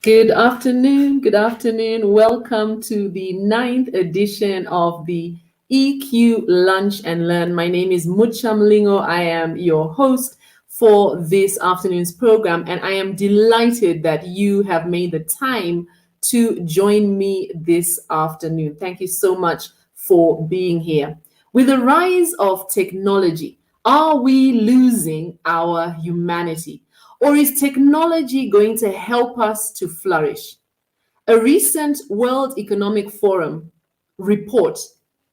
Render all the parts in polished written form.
Good afternoon. Good afternoon. Welcome to the ninth edition of the EQ Lunch and Learn. My name is Mucham Lingo. I am your host for this afternoon's program, and I am delighted that you have made the time to join me this afternoon. Thank you so much for being here. With the rise of technology, are we losing our humanity? Or is technology going to help us to flourish? A recent World Economic Forum report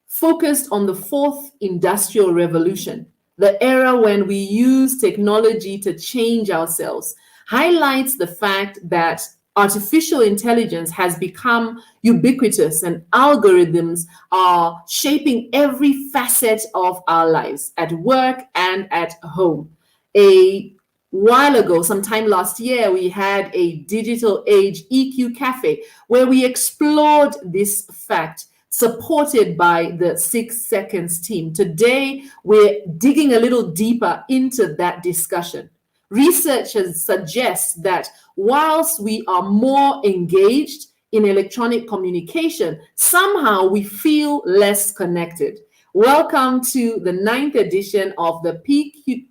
focused on the fourth industrial revolution, the era when we use technology to change ourselves, highlights the fact that artificial intelligence has become ubiquitous and algorithms are shaping every facet of our lives at work and at home. A while ago, sometime last year, we had a digital age EQ cafe where we explored this fact, supported by the 6 Seconds team. Today, we're digging a little deeper into that discussion. Researchers suggest that whilst we are more engaged in electronic communication, somehow we feel less connected. Welcome to the ninth edition of the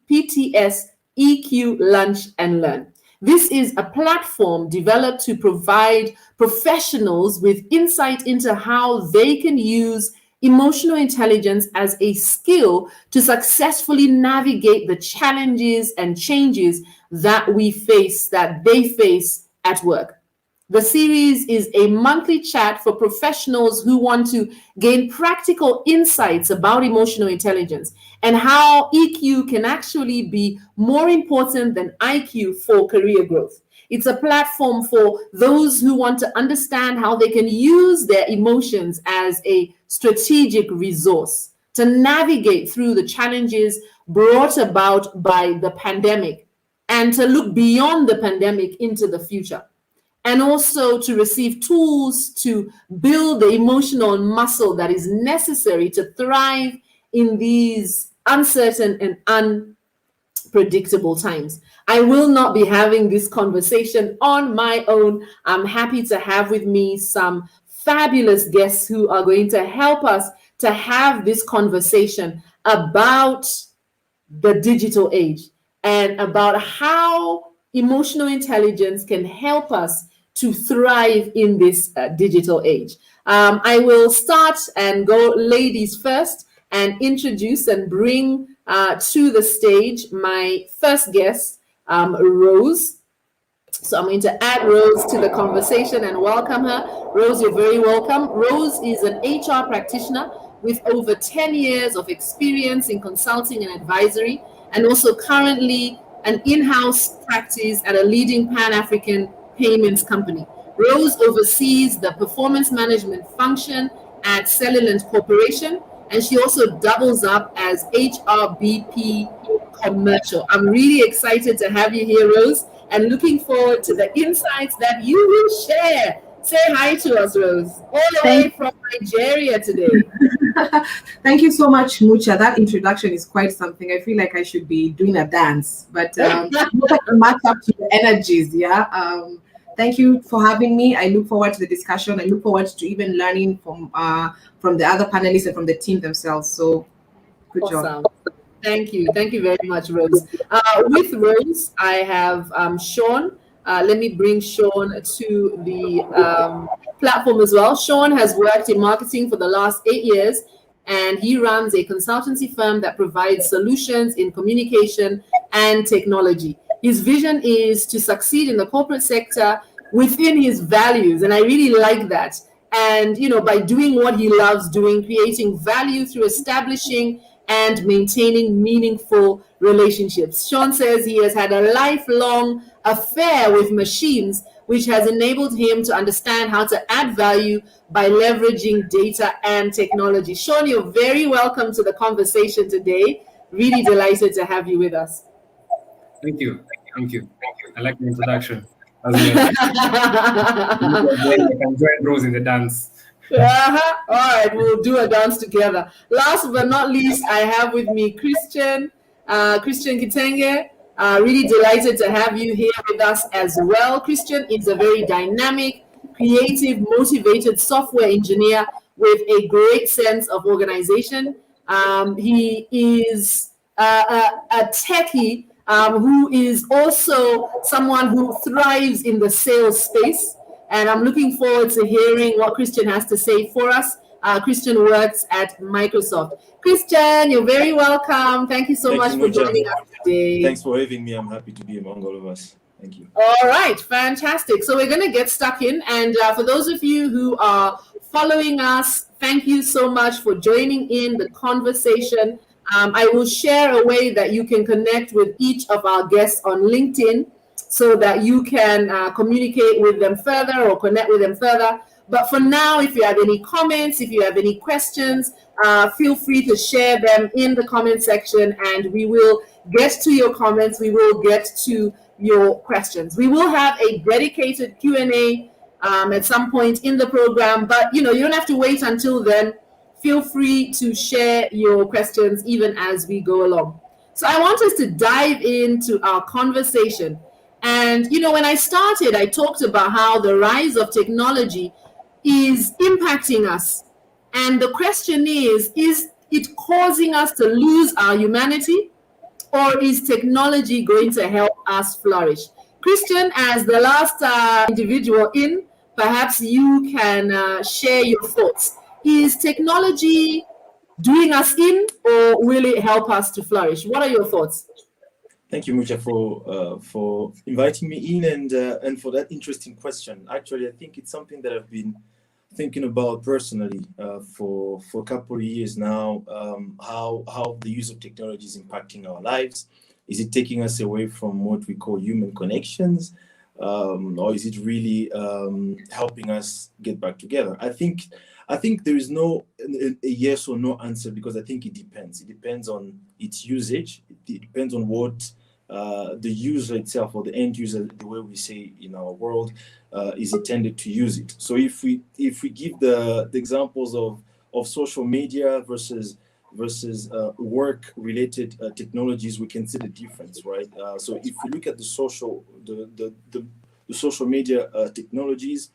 PTS EQ Lunch and Learn. This is a platform developed to provide professionals with insight into how they can use emotional intelligence as a skill to successfully navigate the challenges and changes that they face at work. The series is a monthly chat for professionals who want to gain practical insights about emotional intelligence and how EQ can actually be more important than IQ for career growth. It's a platform for those who want to understand how they can use their emotions as a strategic resource to navigate through the challenges brought about by the pandemic and to look beyond the pandemic into the future, and also to receive tools to build the emotional muscle that is necessary to thrive in these uncertain and unpredictable times. I will not be having this conversation on my own. I'm happy to have with me some fabulous guests who are going to help us to have this conversation about the digital age and about how emotional intelligence can help us to thrive in this digital age. I will start and go ladies first and introduce and bring to the stage my first guest, Rose. So I'm going to add Rose to the conversation and welcome her. Rose, you're very welcome. Rose is an HR practitioner with over 10 years of experience in consulting and advisory, and also currently an in-house practice at a leading Pan-African payments company. Rose oversees the performance management function at Cellulant Corporation, and she also doubles up as HRBP Commercial. I'm really excited to have you here, Rose, and looking forward to the insights that you will share. Say hi to us, Rose, all the way from Nigeria today. Thank you so much, Mucha. That introduction is quite something. I feel like I should be doing a dance, but match up to the energies. Yeah. Thank you for having me. I look forward to the discussion. I look forward to even learning from the other panelists and from the team themselves. So, good job. Thank you. Thank you very much, Rose. With Rose, I have Sean. Let me bring Sean to the platform as well. Sean has worked in marketing for the last 8 years, and he runs a consultancy firm that provides solutions in communication and technology. His vision is to succeed in the corporate sector within his values, and I really like that. And, by doing what he loves doing, creating value through establishing and maintaining meaningful relationships. Sean says he has had a lifelong affair with machines, which has enabled him to understand how to add value by leveraging data and technology. Sean, you're very welcome to the conversation today. Really delighted to have you with us. Thank you. I like the introduction. I can join Rose in the dance. All right, we'll do a dance together. Last but not least, I have with me Christian Kitenge. Really delighted to have you here with us as well. Christian is a very dynamic, creative, motivated software engineer with a great sense of organization. He is a techie who is also someone who thrives in the sales space. And I'm looking forward to hearing what Christian has to say for us. Christian works at Microsoft. Christian, you're very welcome. Thank you so Thank much you, for Mucha. joining us today. Thanks for having me. I'm happy to be among all of us. Thank you. All right, fantastic. So we're going to get stuck in. And for those of you who are following us, thank you so much for joining in the conversation. I will share a way that you can connect with each of our guests on LinkedIn so that you can communicate with them further or connect with them further. But for now, if you have any comments, if you have any questions, feel free to share them in the comment section and we will get to your comments. We will get to your questions. We will have a dedicated Q&A at some point in the program, but you don't have to wait until then. Feel free to share your questions even as we go along. So I want us to dive into our conversation. And when I started, I talked about how the rise of technology is impacting us. And the question is it causing us to lose our humanity? Or is technology going to help us flourish? Christian, as the last individual in, perhaps you can share your thoughts. Is technology doing us in, or will it help us to flourish? What are your thoughts? Thank you, Mucha, for inviting me in and for that interesting question. Actually, I think it's something that I've been thinking about personally for a couple of years now. How the use of technology is impacting our lives. Is it taking us away from what we call human connections, or is it really helping us get back together? I think there is no a yes or no answer, because I think it depends. It depends on its usage. It depends on what the user itself, or the end user, the way we say in our world, is intended to use it. So if we give the examples of social media versus work related technologies, we can see the difference, right? So if we look at the social media technologies,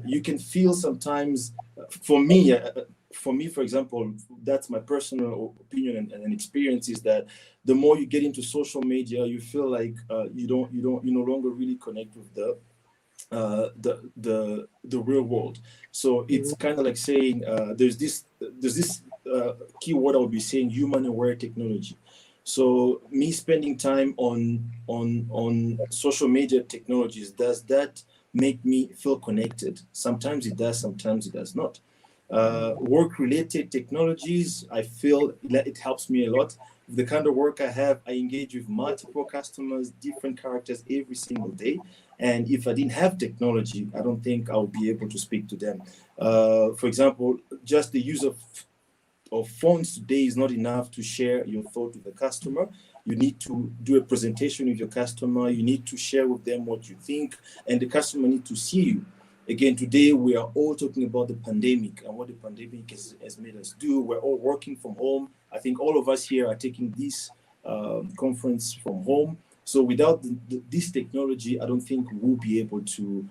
you can feel sometimes, for me, for example, that's my personal opinion and experience, is that the more you get into social media, you feel like you no longer really connect with the real world. So it's kind of like saying there's this keyword I would be saying: human aware technology. So me spending time on social media technologies, does that make me feel connected? Sometimes it does, sometimes it does not. Work-related technologies, I feel that it helps me a lot. The kind of work I have, I engage with multiple customers, different characters every single day. And if I didn't have technology, I don't think I would be able to speak to them. For example, just the use of phones today is not enough to share your thought with the customer. You need to do a presentation with your customer. You need to share with them what you think, and the customer needs to see you. Again, today we are all talking about the pandemic and what the pandemic has made us do. We're all working from home. I think all of us here are taking this conference from home. So without this technology, I don't think we'll be able to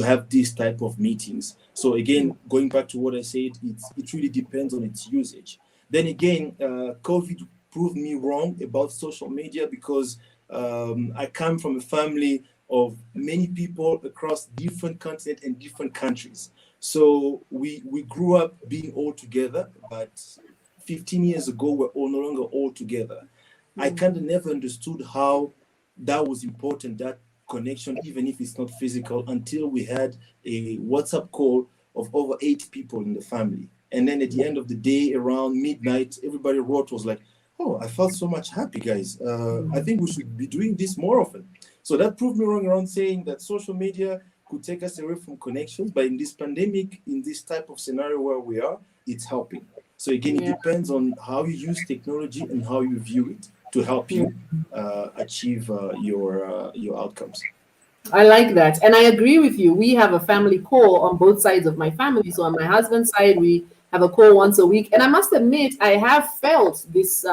have this type of meetings. So again, going back to what I said, it really depends on its usage. Then again, COVID proved me wrong about social media, because I come from a family of many people across different continents and different countries. So we grew up being all together, but 15 years ago, we're all no longer all together. I kind of never understood how that was important, that connection, even if it's not physical, until we had a WhatsApp call of over 8 people in the family. And then at the end of the day, around midnight, everybody wrote, was like, oh, I felt so much happy, guys. I think we should be doing this more often. So that proved me wrong around saying that social media could take us away from connections. But in this pandemic, in this type of scenario where we are, it's helping. So again, it depends on how you use technology and how you view it to help you achieve your outcomes. I like that. And I agree with you. We have a family call on both sides of my family. So on my husband's side, we have a call once a week. And I must admit, I have felt this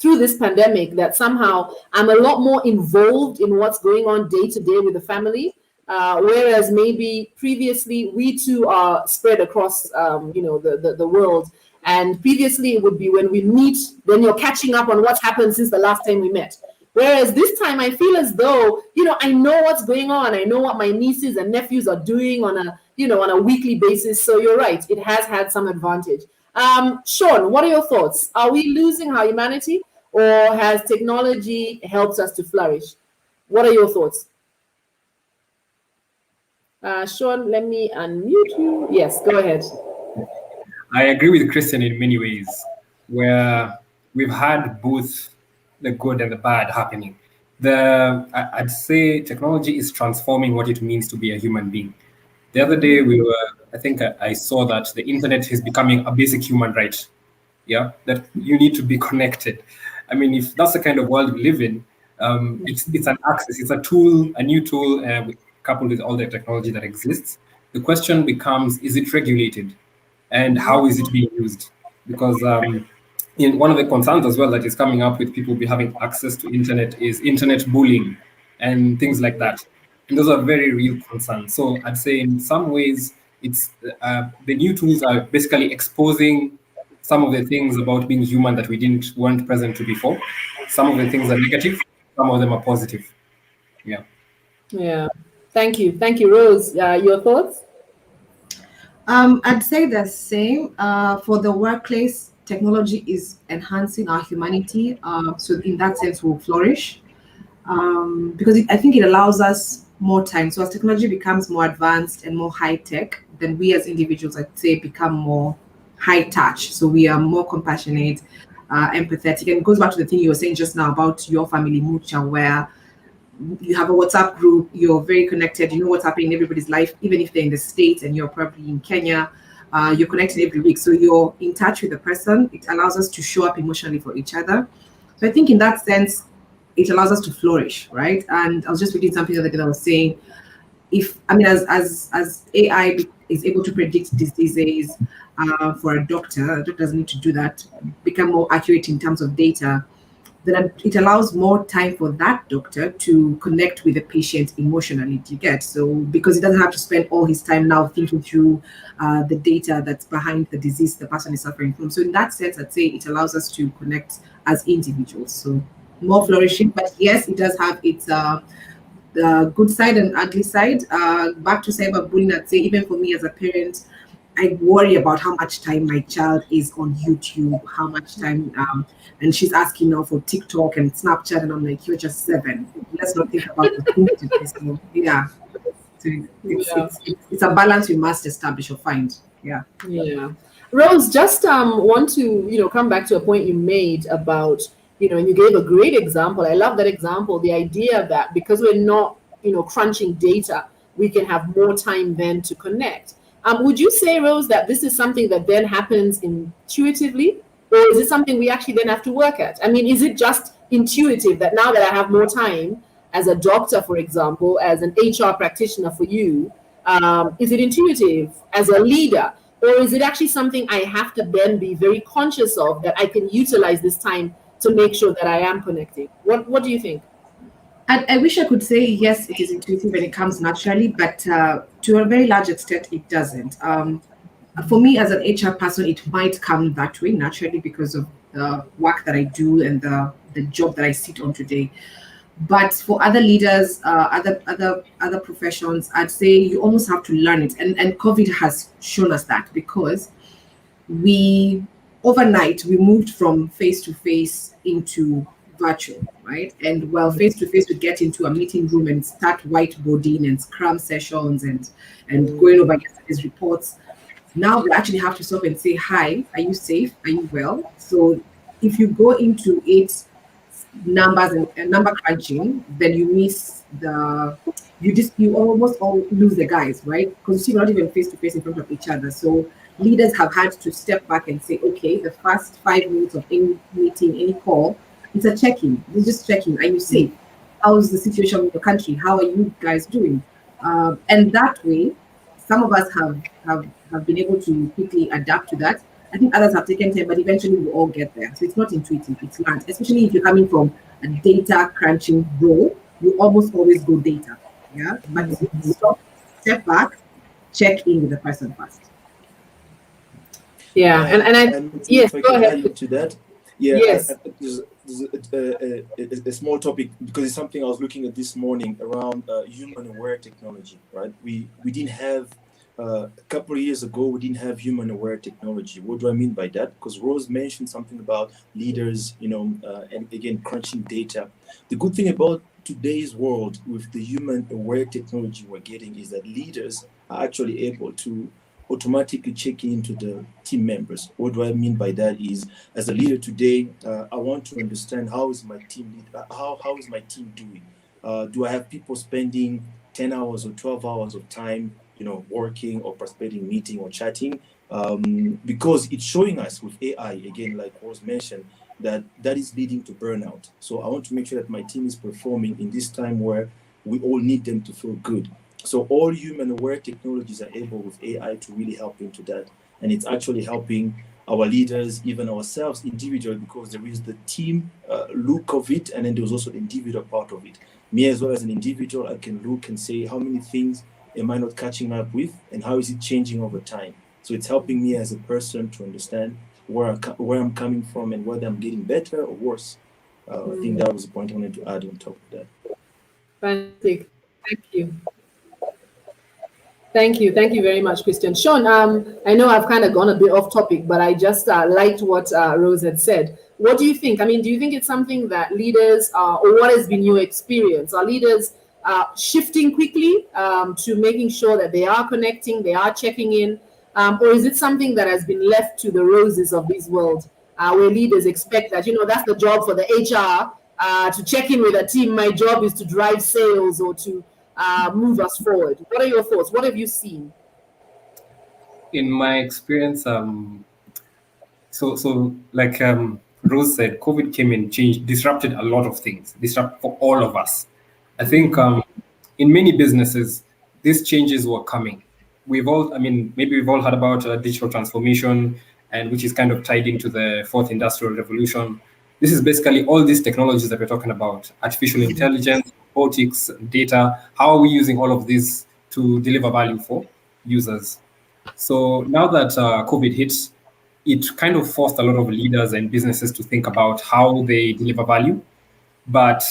through this pandemic that somehow I'm a lot more involved in what's going on day to day with the family. Whereas maybe previously we too are spread across, the world. And previously it would be when we meet, then you're catching up on what's happened since the last time we met. Whereas this time I feel as though, I know what's going on. I know what my nieces and nephews are doing on a weekly basis. So you're right. It has had some advantage. Sean, what are your thoughts? Are we losing our humanity, or has technology helped us to flourish? What are your thoughts? Sean, let me unmute you. Yes, go ahead. I agree with Christian in many ways, where we've had both the good and the bad happening. I'd say technology is transforming what it means to be a human being. The other day, I think I saw that the internet is becoming a basic human right. Yeah, that you need to be connected. I mean, if that's the kind of world we live in, it's an access, it's a tool, a new tool, coupled with all the technology that exists. The question becomes: is it regulated, and how is it being used? Because in one of the concerns as well that is coming up with people be having access to internet is internet bullying and things like that. And those are very real concerns. So I'd say in some ways, it's the new tools are basically exposing some of the things about being human that weren't present to before. Some of the things are negative, some of them are positive. Yeah. Yeah. Thank you, Rose. Your thoughts? I'd say the same. For the workplace, technology is enhancing our humanity. So in that sense, we'll flourish because I think it allows us more time. So as technology becomes more advanced and more high tech, then we as individuals, I'd say, become more high touch. So we are more compassionate, empathetic, and it goes back to the thing you were saying just now about your family, Mucha, where you have a WhatsApp group, you're very connected, you know what's happening in everybody's life, even if they're in the States and you're probably in Kenya, you're connected every week. So you're in touch with the person. It allows us to show up emotionally for each other. So I think in that sense, it allows us to flourish, right? And I was just reading something the other day that was saying, as AI is able to predict diseases for a doctor doesn't need to do that, become more accurate in terms of data, then it allows more time for that doctor to connect with the patient emotionally. Do you get? So because he doesn't have to spend all his time now thinking through the data that's behind the disease the person is suffering from. So in that sense, I'd say it allows us to connect as individuals. So more flourishing, but yes, it does have its the good side and ugly side. Back to cyberbullying, I'd say even for me as a parent, I worry about how much time my child is on YouTube, how much time, and she's asking now for TikTok and Snapchat, and I'm like, you're just 7. Let's not think about the things to do. So, yeah, so Yeah. it's a balance we must establish or find. Yeah. Yeah. Rose, just want to, come back to a point you made about, and you gave a great example. I love that example, the idea that because we're not, crunching data, we can have more time then to connect. Would you say, Rose, that this is something that then happens intuitively, or is it something we actually then have to work at? I mean, is it just intuitive that now that I have more time as a doctor, for example, as an HR practitioner for you, is it intuitive as a leader, or is it actually something I have to then be very conscious of that I can utilize this time to make sure that I am connecting? What do you think? I wish I could say yes, it is intuitive and it comes naturally, but to a very large extent, it doesn't. For me, as an HR person, it might come that way naturally because of the work that I do and the job that I sit on today. But for other leaders, other professions, I'd say you almost have to learn it. And COVID has shown us that because we overnight we moved from face to face into virtual, right? And while face to face we get into a meeting room and start whiteboarding and scrum sessions and going over yesterday's reports, now we actually have to stop and say, hi, are you safe, are you well? So if you go into it numbers and number crunching, then you miss you almost all lose the guys, right? Because you're not even face to face in front of each other. So leaders have had to step back and say, okay, the first 5 minutes of any meeting, any call, it's a check-in. It's just checking. Are you safe? How's the situation in your country? How are you guys doing? And that way, some of us have been able to quickly adapt to that. I think others have taken time, but eventually we'll all get there. So it's not intuitive, it's learned. Especially if you're coming from a data crunching role, you almost always go data. Yeah. But stop, step back, check in with the person first. Yeah, and I And yes, if I go can ahead. add into that, yeah, Yes. there's a small topic because it's something I was looking at this morning around human aware technology. Right, we didn't have a couple of years ago we didn't have human aware technology. What do I mean by that? Because Rose mentioned something about leaders, and again crunching data. The good thing about today's world with the human aware technology we're getting is that leaders are actually able to automatically check into the team members. What do I mean by that is, as a leader today, I want to understand how is my team how is my team doing? Do I have people spending 10 hours or 12 hours of time, working or participating, meeting or chatting? Because it's showing us with AI, again, like was mentioned, that is leading to burnout. So I want to make sure that my team is performing in this time where we all need them to feel good. So all human aware technologies are able with AI to really help into that. And it's actually helping our leaders, even ourselves individually, because there is the team look of it, and then there's also the individual part of it. Me as well as an individual, I can look and say, how many things am I not catching up with, and how is it changing over time? So it's helping me as a person to understand where I'm coming from and whether I'm getting better or worse. I think that was the point I wanted to add on top of that. Fantastic. Thank you. Thank you. Thank you very much, Christian. Sean, I know I've kind of gone a bit off topic, but I just liked what Rose had said. What do you think? I mean, do you think it's something that leaders, or what has been your experience? Are leaders shifting quickly to making sure that they are connecting, they are checking in? Or is it something that has been left to the roses of this world, where leaders expect that, that's the job for the HR to check in with a team? My job is to drive sales or to move us forward. What are your thoughts? What have you seen? In my experience, so like Rose said, COVID came and changed, disrupted a lot of things, disrupt for all of us. I think in many businesses, these changes were coming. I mean, maybe we've all heard about digital transformation, and which is kind of tied into the fourth industrial revolution. This is basically all these technologies that we're talking about: artificial intelligence, robotics, data. How are we using all of this to deliver value for users? So now that COVID hits, it kind of forced a lot of leaders and businesses to think about how they deliver value. But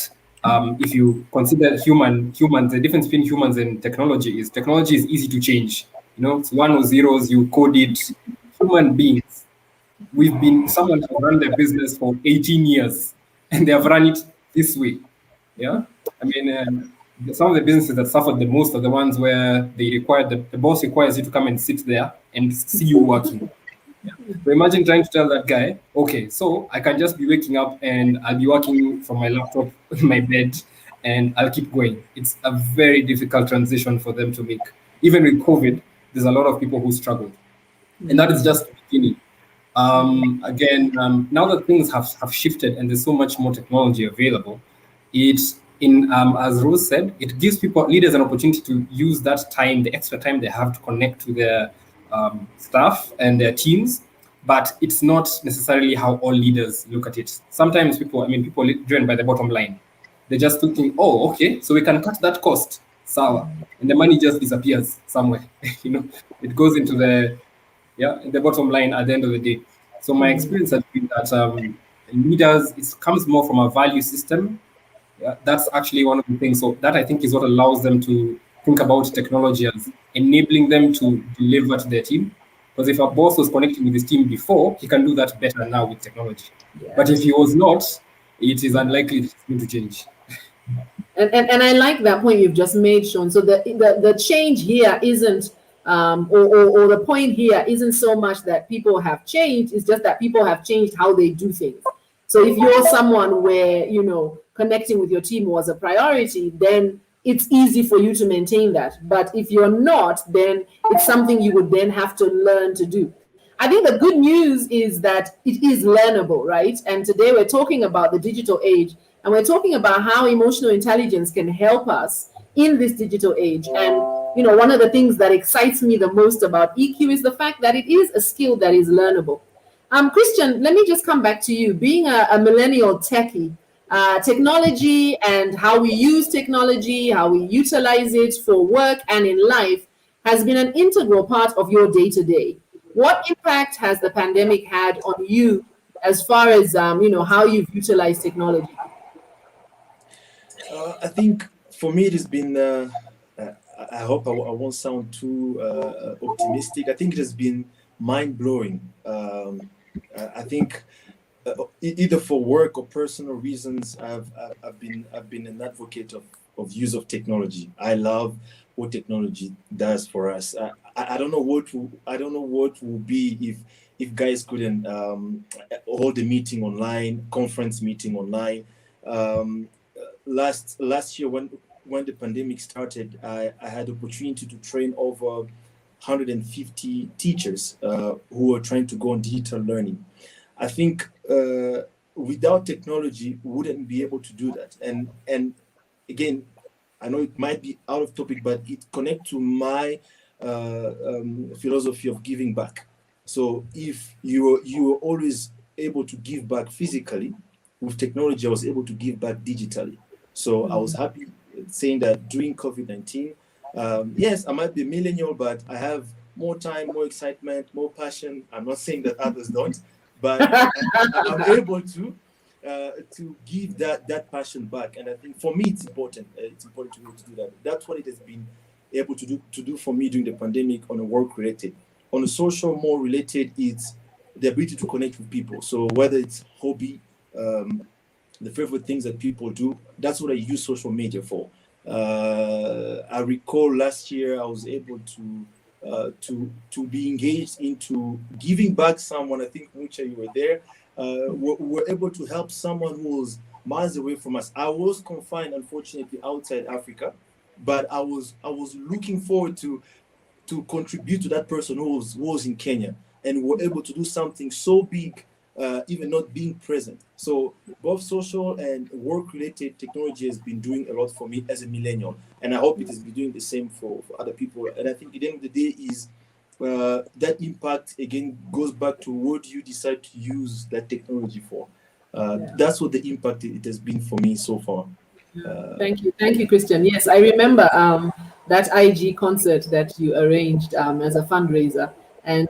if you consider humans, the difference between humans and technology is easy to change. It's one or zeros. You code it. Human beings, someone has run their business for 18 years, and they have run it this way. Yeah, I mean, some of the businesses that suffered the most are the ones where the boss requires you to come and sit there and see you working. Yeah. So imagine trying to tell that guy, okay, so I can just be waking up and I'll be working from my laptop in my bed and I'll keep going. It's a very difficult transition for them to make. Even with COVID, there's a lot of people who struggled. And that is just the beginning. Again, now that things have shifted and there's so much more technology available, as Rose said, it gives people leaders an opportunity to use that time, the extra time they have to connect to their staff and their teams. But it's not necessarily how all leaders look at it. Sometimes people driven by the bottom line. They're just thinking, oh, okay, so we can cut that cost, sour, and the money just disappears somewhere. It goes into the bottom line at the end of the day. So my experience has been that leaders, it comes more from a value system. Yeah, that's actually one of the things. So that I think is what allows them to think about technology as enabling them to deliver to their team. Because if a boss was connecting with his team before, he can do that better now with technology. But if Yes. he was not, it is unlikely it's going to change. And I like that point you've just made, Sean. So the change here isn't, or the point here isn't so much that people have changed, it's just that people have changed how they do things. So if you're someone where, connecting with your team was a priority, then it's easy for you to maintain that. But if you're not, then it's something you would then have to learn to do. I think the good news is that it is learnable, right? And today we're talking about the digital age, and we're talking about how emotional intelligence can help us in this digital age. And, one of the things that excites me the most about EQ is the fact that it is a skill that is learnable. Christian, let me just come back to you. Being a millennial techie, technology and how we use technology, how we utilize it for work and in life has been an integral part of your day to day. What impact has the pandemic had on you as far as how you've utilized technology? I think for me it has been. I hope I won't sound too optimistic. I think it has been mind blowing. I think either for work or personal reasons, I've been an advocate of use of technology. I love what technology does for us. I don't know I don't know what will be if guys couldn't hold a meeting online, conference meeting online. Um, last year when the pandemic started, I had the opportunity to train over 150 teachers who were trying to go on digital learning. I think without technology, we wouldn't be able to do that. And again, I know it might be out of topic, but it connects to my philosophy of giving back. So if you were always able to give back physically, with technology, I was able to give back digitally. So I was happy saying that during COVID-19, yes, I might be a millennial, but I have more time, more excitement, more passion. I'm not saying that others don't, but I'm able to give that passion back. And I think for me, it's important. It's important to be able to do that. That's what it has been able to do for me during the pandemic on a work related. On a social, more related, it's the ability to connect with people. So whether it's hobby, the favorite things that people do, that's what I use social media for. I recall last year I was able to be engaged into giving back someone. I think Mucha, you were there. Were able to help someone who was miles away from us. I was confined, unfortunately, outside Africa, but I was looking forward to contribute to that person who was in Kenya, and were able to do something so big, even not being present. So both social and work-related technology has been doing a lot for me as a millennial, and I hope it has been doing the same for other people. And I think at the end of the day is that impact again goes back to what you decide to use that technology for. That's what the impact it has been for me so far. Thank you, Christian. Yes, I remember that IG concert that you arranged as a fundraiser, and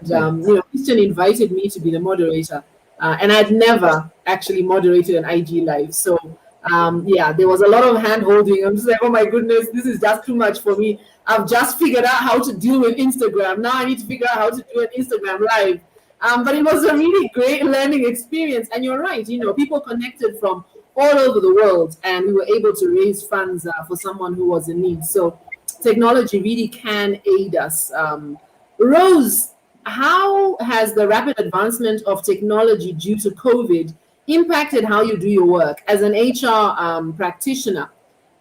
Christian invited me to be the moderator, and I'd never actually moderated an IG live, so there was a lot of hand holding. I'm just like, oh my goodness, this is just too much for me. I've just figured out how to deal with Instagram. Now I need to figure out how to do an Instagram live. But it was a really great learning experience, and you're right. People connected from all over the world, and we were able to raise funds for someone who was in need. So technology really can aid us. Rose, how has the rapid advancement of technology due to COVID impacted how you do your work as an HR practitioner?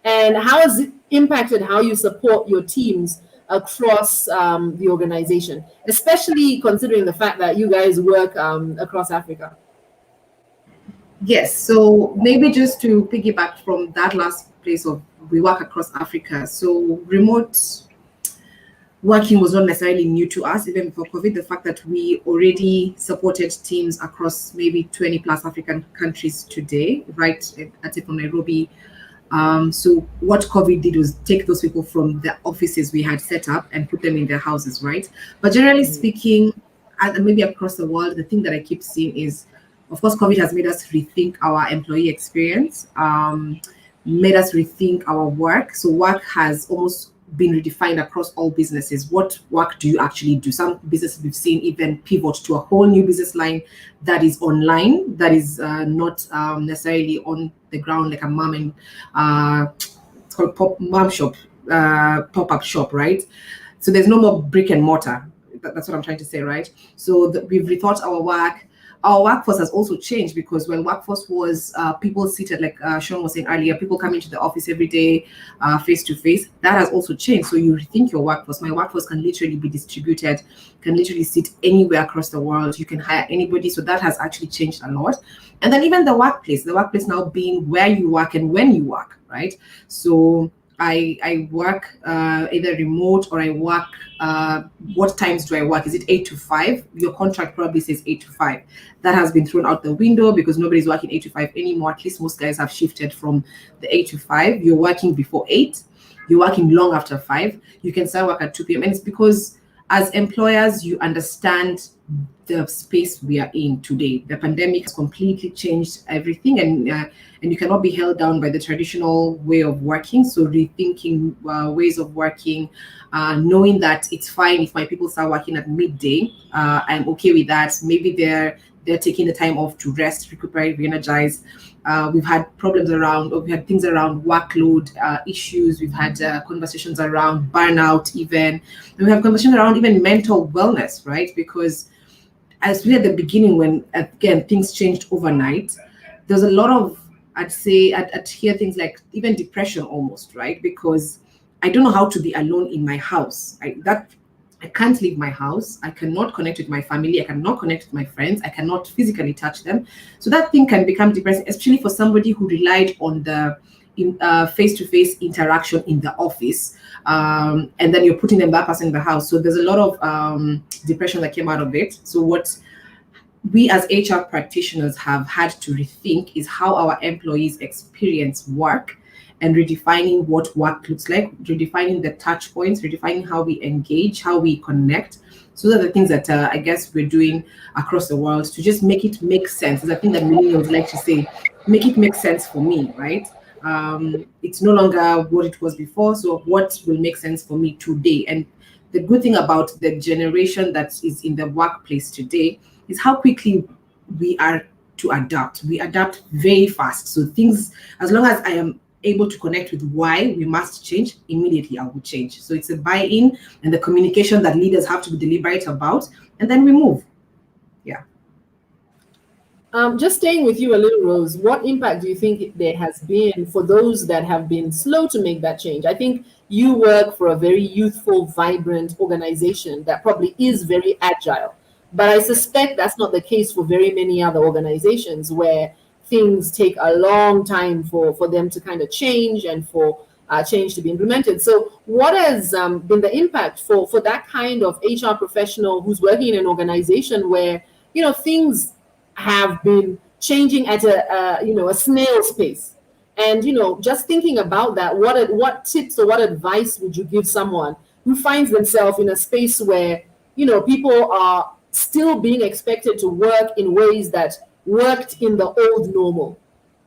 And how has it impacted how you support your teams across the organization, especially considering the fact that you guys work across Africa? Yes, so maybe just to piggyback from that last place of we work across Africa. So remote working was not necessarily new to us, even before COVID. The fact that we already supported teams across maybe 20 plus African countries today, right? At it from Nairobi. So what COVID did was take those people from the offices we had set up and put them in their houses, right? But generally speaking, and maybe across the world, the thing that I keep seeing is, of course, COVID has made us rethink our employee experience, made us rethink our work. So work has almost been redefined across all businesses. What work do you actually do? Some businesses we've seen even pivot to a whole new business line that is online, that is not necessarily on the ground like a mom and it's called mom shop, pop-up shop, right? So there's no more brick and mortar. That's what I'm trying to say, right? So we've rethought our work. Our workforce has also changed, because when workforce was people seated, like Sean was saying earlier, people coming to the office every day, face to face, that has also changed. So you rethink your workforce. My workforce can literally be distributed, can literally sit anywhere across the world. You can hire anybody. So that has actually changed a lot. And then even the workplace now being where you work and when you work, right? So I work either remote or I work. What times do I work? Is it 8 to 5? Your contract probably says 8 to 5. That has been thrown out the window because nobody's working 8 to 5 anymore. At least most guys have shifted from the 8 to 5. You're working before 8. You're working long after 5. You can start work at 2 p.m. And it's because as employers, you understand the space we are in today. The pandemic has completely changed everything, and you cannot be held down by the traditional way of working. So rethinking ways of working, knowing that it's fine if my people start working at midday. I'm okay with that. Maybe they're taking the time off to rest, recuperate, re-energize. We've had problems around, or we had things around workload issues. We've had conversations around burnout, even. And we have conversations around even mental wellness, right? Because as we at the beginning, when again things changed overnight, there's a lot of, I'd say, I'd hear things like even depression almost, right? Because I don't know how to be alone in my house. I can't leave my house. I cannot connect with my family. I cannot connect with my friends. I cannot physically touch them. So that thing can become depressing, especially for somebody who relied on the face-to-face interaction in the office. And then you're putting them that person in the house. So there's a lot of depression that came out of it. So what we as HR practitioners have had to rethink is how our employees experience work, and redefining what work looks like, redefining the touch points, redefining how we engage, how we connect. So those are the things that I guess we're doing across the world to just make it make sense. It's a thing that millennials like to say, make it make sense for me, right? It's no longer what it was before. So what will make sense for me today? And the good thing about the generation that is in the workplace today is how quickly we are to adapt. We adapt very fast. So things, as long as I am able to connect with why we must change, immediately I will change. So it's a buy-in and the communication that leaders have to be deliberate about, and then we move. Yeah. Just staying with you a little, Rose, what impact do you think there has been for those that have been slow to make that change? I think you work for a very youthful, vibrant organization that probably is very agile. But I suspect that's not the case for very many other organizations where things take a long time for them to kind of change and for change to be implemented. So what has been the impact for that kind of HR professional who's working in an organization where, things have been changing at a snail's pace? And, just thinking about that, what tips or what advice would you give someone who finds themselves in a space where, people are still being expected to work in ways that worked in the old normal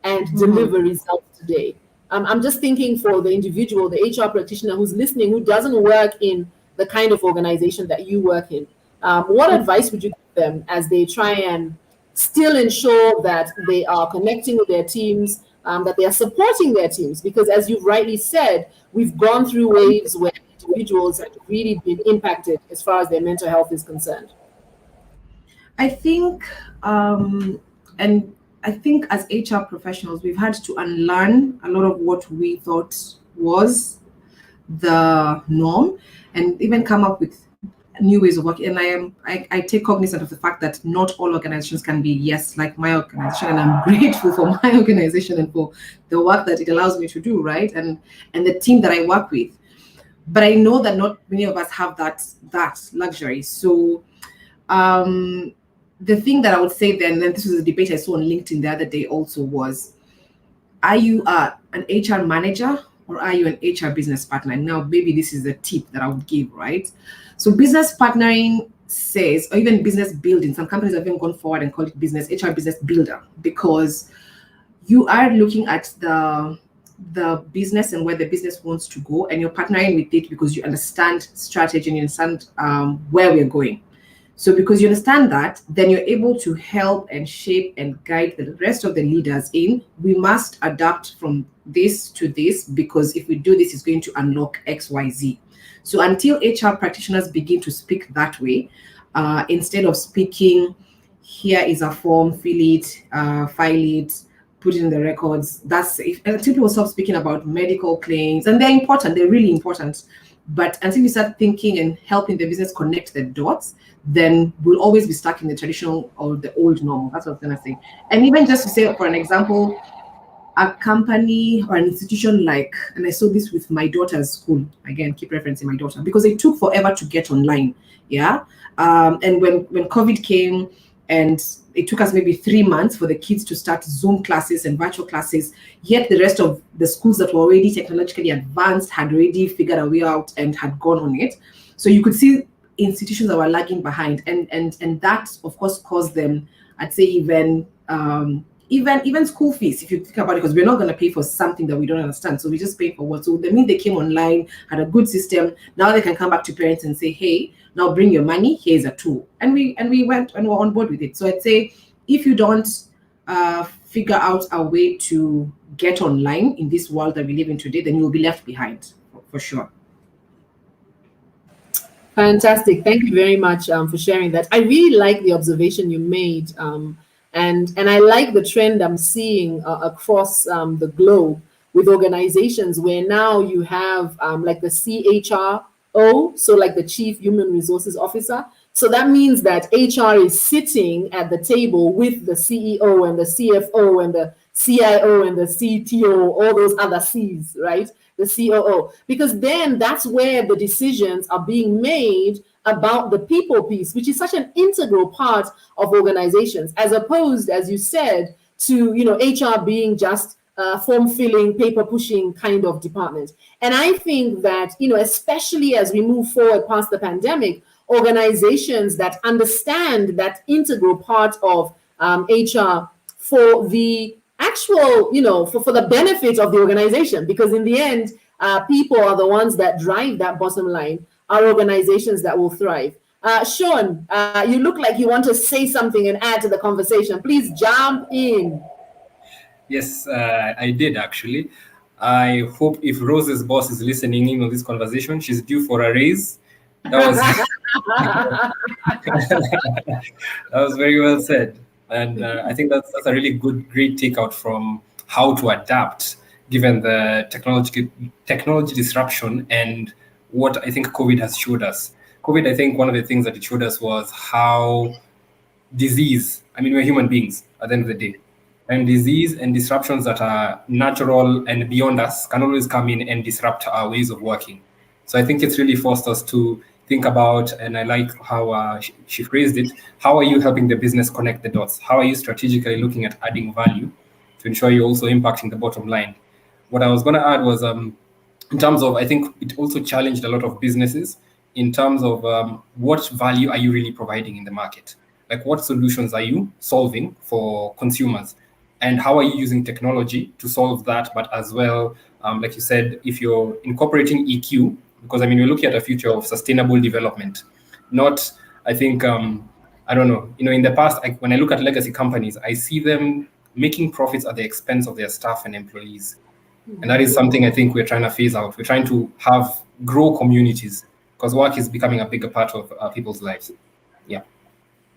and deliver results today? I'm just thinking for the individual, the HR practitioner who's listening, who doesn't work in the kind of organization that you work in. What advice would you give them as they try and still ensure that they are connecting with their teams, that they are supporting their teams? Because as you've rightly said, we've gone through waves where individuals have really been impacted as far as their mental health is concerned. I think, and I think as HR professionals, we've had to unlearn a lot of what we thought was the norm, and even come up with new ways of working. And I take cognizant of the fact that not all organizations can be yes like my organization, and I'm grateful for my organization and for the work that it allows me to do, right? And the team that I work with. But I know that not many of us have that luxury. So the thing that I would say then, and this was a debate I saw on LinkedIn the other day also, was, are you an HR manager or are you an HR business partner? Now, maybe this is a tip that I would give, right? So business partnering says, or even business building, some companies have even gone forward and called it HR business builder, because you are looking at the business and where the business wants to go, and you're partnering with it because you understand strategy and you understand where we're going. So because you understand that, then you're able to help and shape and guide the rest of the leaders in, we must adapt from this to this, because if we do this, it's going to unlock X, Y, Z. So until HR practitioners begin to speak that way, instead of speaking, here is a form, fill it, file it, put it in the records, until people stop speaking about medical claims, and they're important, they're really important. But until you start thinking and helping the business connect the dots, then we'll always be stuck in the traditional or the old normal. That's what I was going to say. And even just to say, for an example, a company or an institution like, and I saw this with my daughter's school, again, keep referencing my daughter, because it took forever to get online. Yeah. And when COVID came, and it took us maybe 3 months for the kids to start Zoom classes and virtual classes, yet the rest of the schools that were already technologically advanced had already figured a way out and had gone on it. So you could see institutions that were lagging behind, and that of course caused them, I'd say, even school fees, if you think about it, because we're not going to pay for something that we don't understand, so we just pay for what. So that means they came online, had a good system. Now they can come back to parents and say, hey, now bring your money, here's a tool, and we went and we're on board with it. So I'd say, if you don't figure out a way to get online in this world that we live in today, then you'll be left behind, for sure. Fantastic. Thank you very much for sharing that. I really like the observation you made. And I like the trend I'm seeing across the globe with organizations where now you have like the CHRO, so like the Chief Human Resources Officer. So that means that HR is sitting at the table with the CEO and the CFO and the CIO and the CTO, all those other C's, right? The COO, because then that's where the decisions are being made about the people piece, which is such an integral part of organizations, as opposed, as you said, to HR being just form filling, paper pushing kind of department. And I think that especially as we move forward past the pandemic, organizations that understand that integral part of HR for the actual, for the benefit of the organization, because in the end, people are the ones that drive that bottom line, are organizations that will thrive. Sean, you look like you want to say something and add to the conversation. Please jump in. Yes, I did actually. I hope if Rose's boss is listening in on this conversation, she's due for a raise. That was that was very well said, and I think that's a really great takeout from how to adapt given the technology disruption and what I think COVID has showed us. COVID, I think one of the things that it showed us was how disease. I mean, we're human beings at the end of the day, and disease and disruptions that are natural and beyond us can always come in and disrupt our ways of working. So I think it's really forced us to think about, and I like how she phrased it. How are you helping the business connect the dots? How are you strategically looking at adding value to ensure you're also impacting the bottom line? What I was going to add was, in terms of, I think it also challenged a lot of businesses in terms of what value are you really providing in the market? Like, what solutions are you solving for consumers? And how are you using technology to solve that? But as well, like you said, if you're incorporating EQ, because I mean, we're looking at a future of sustainable development, not, I think, I don't know, in the past, when I look at legacy companies, I see them making profits at the expense of their staff and employees. And that is something I think we're trying to phase out. We're trying to grow communities, because work is becoming a bigger part of people's lives. Yeah.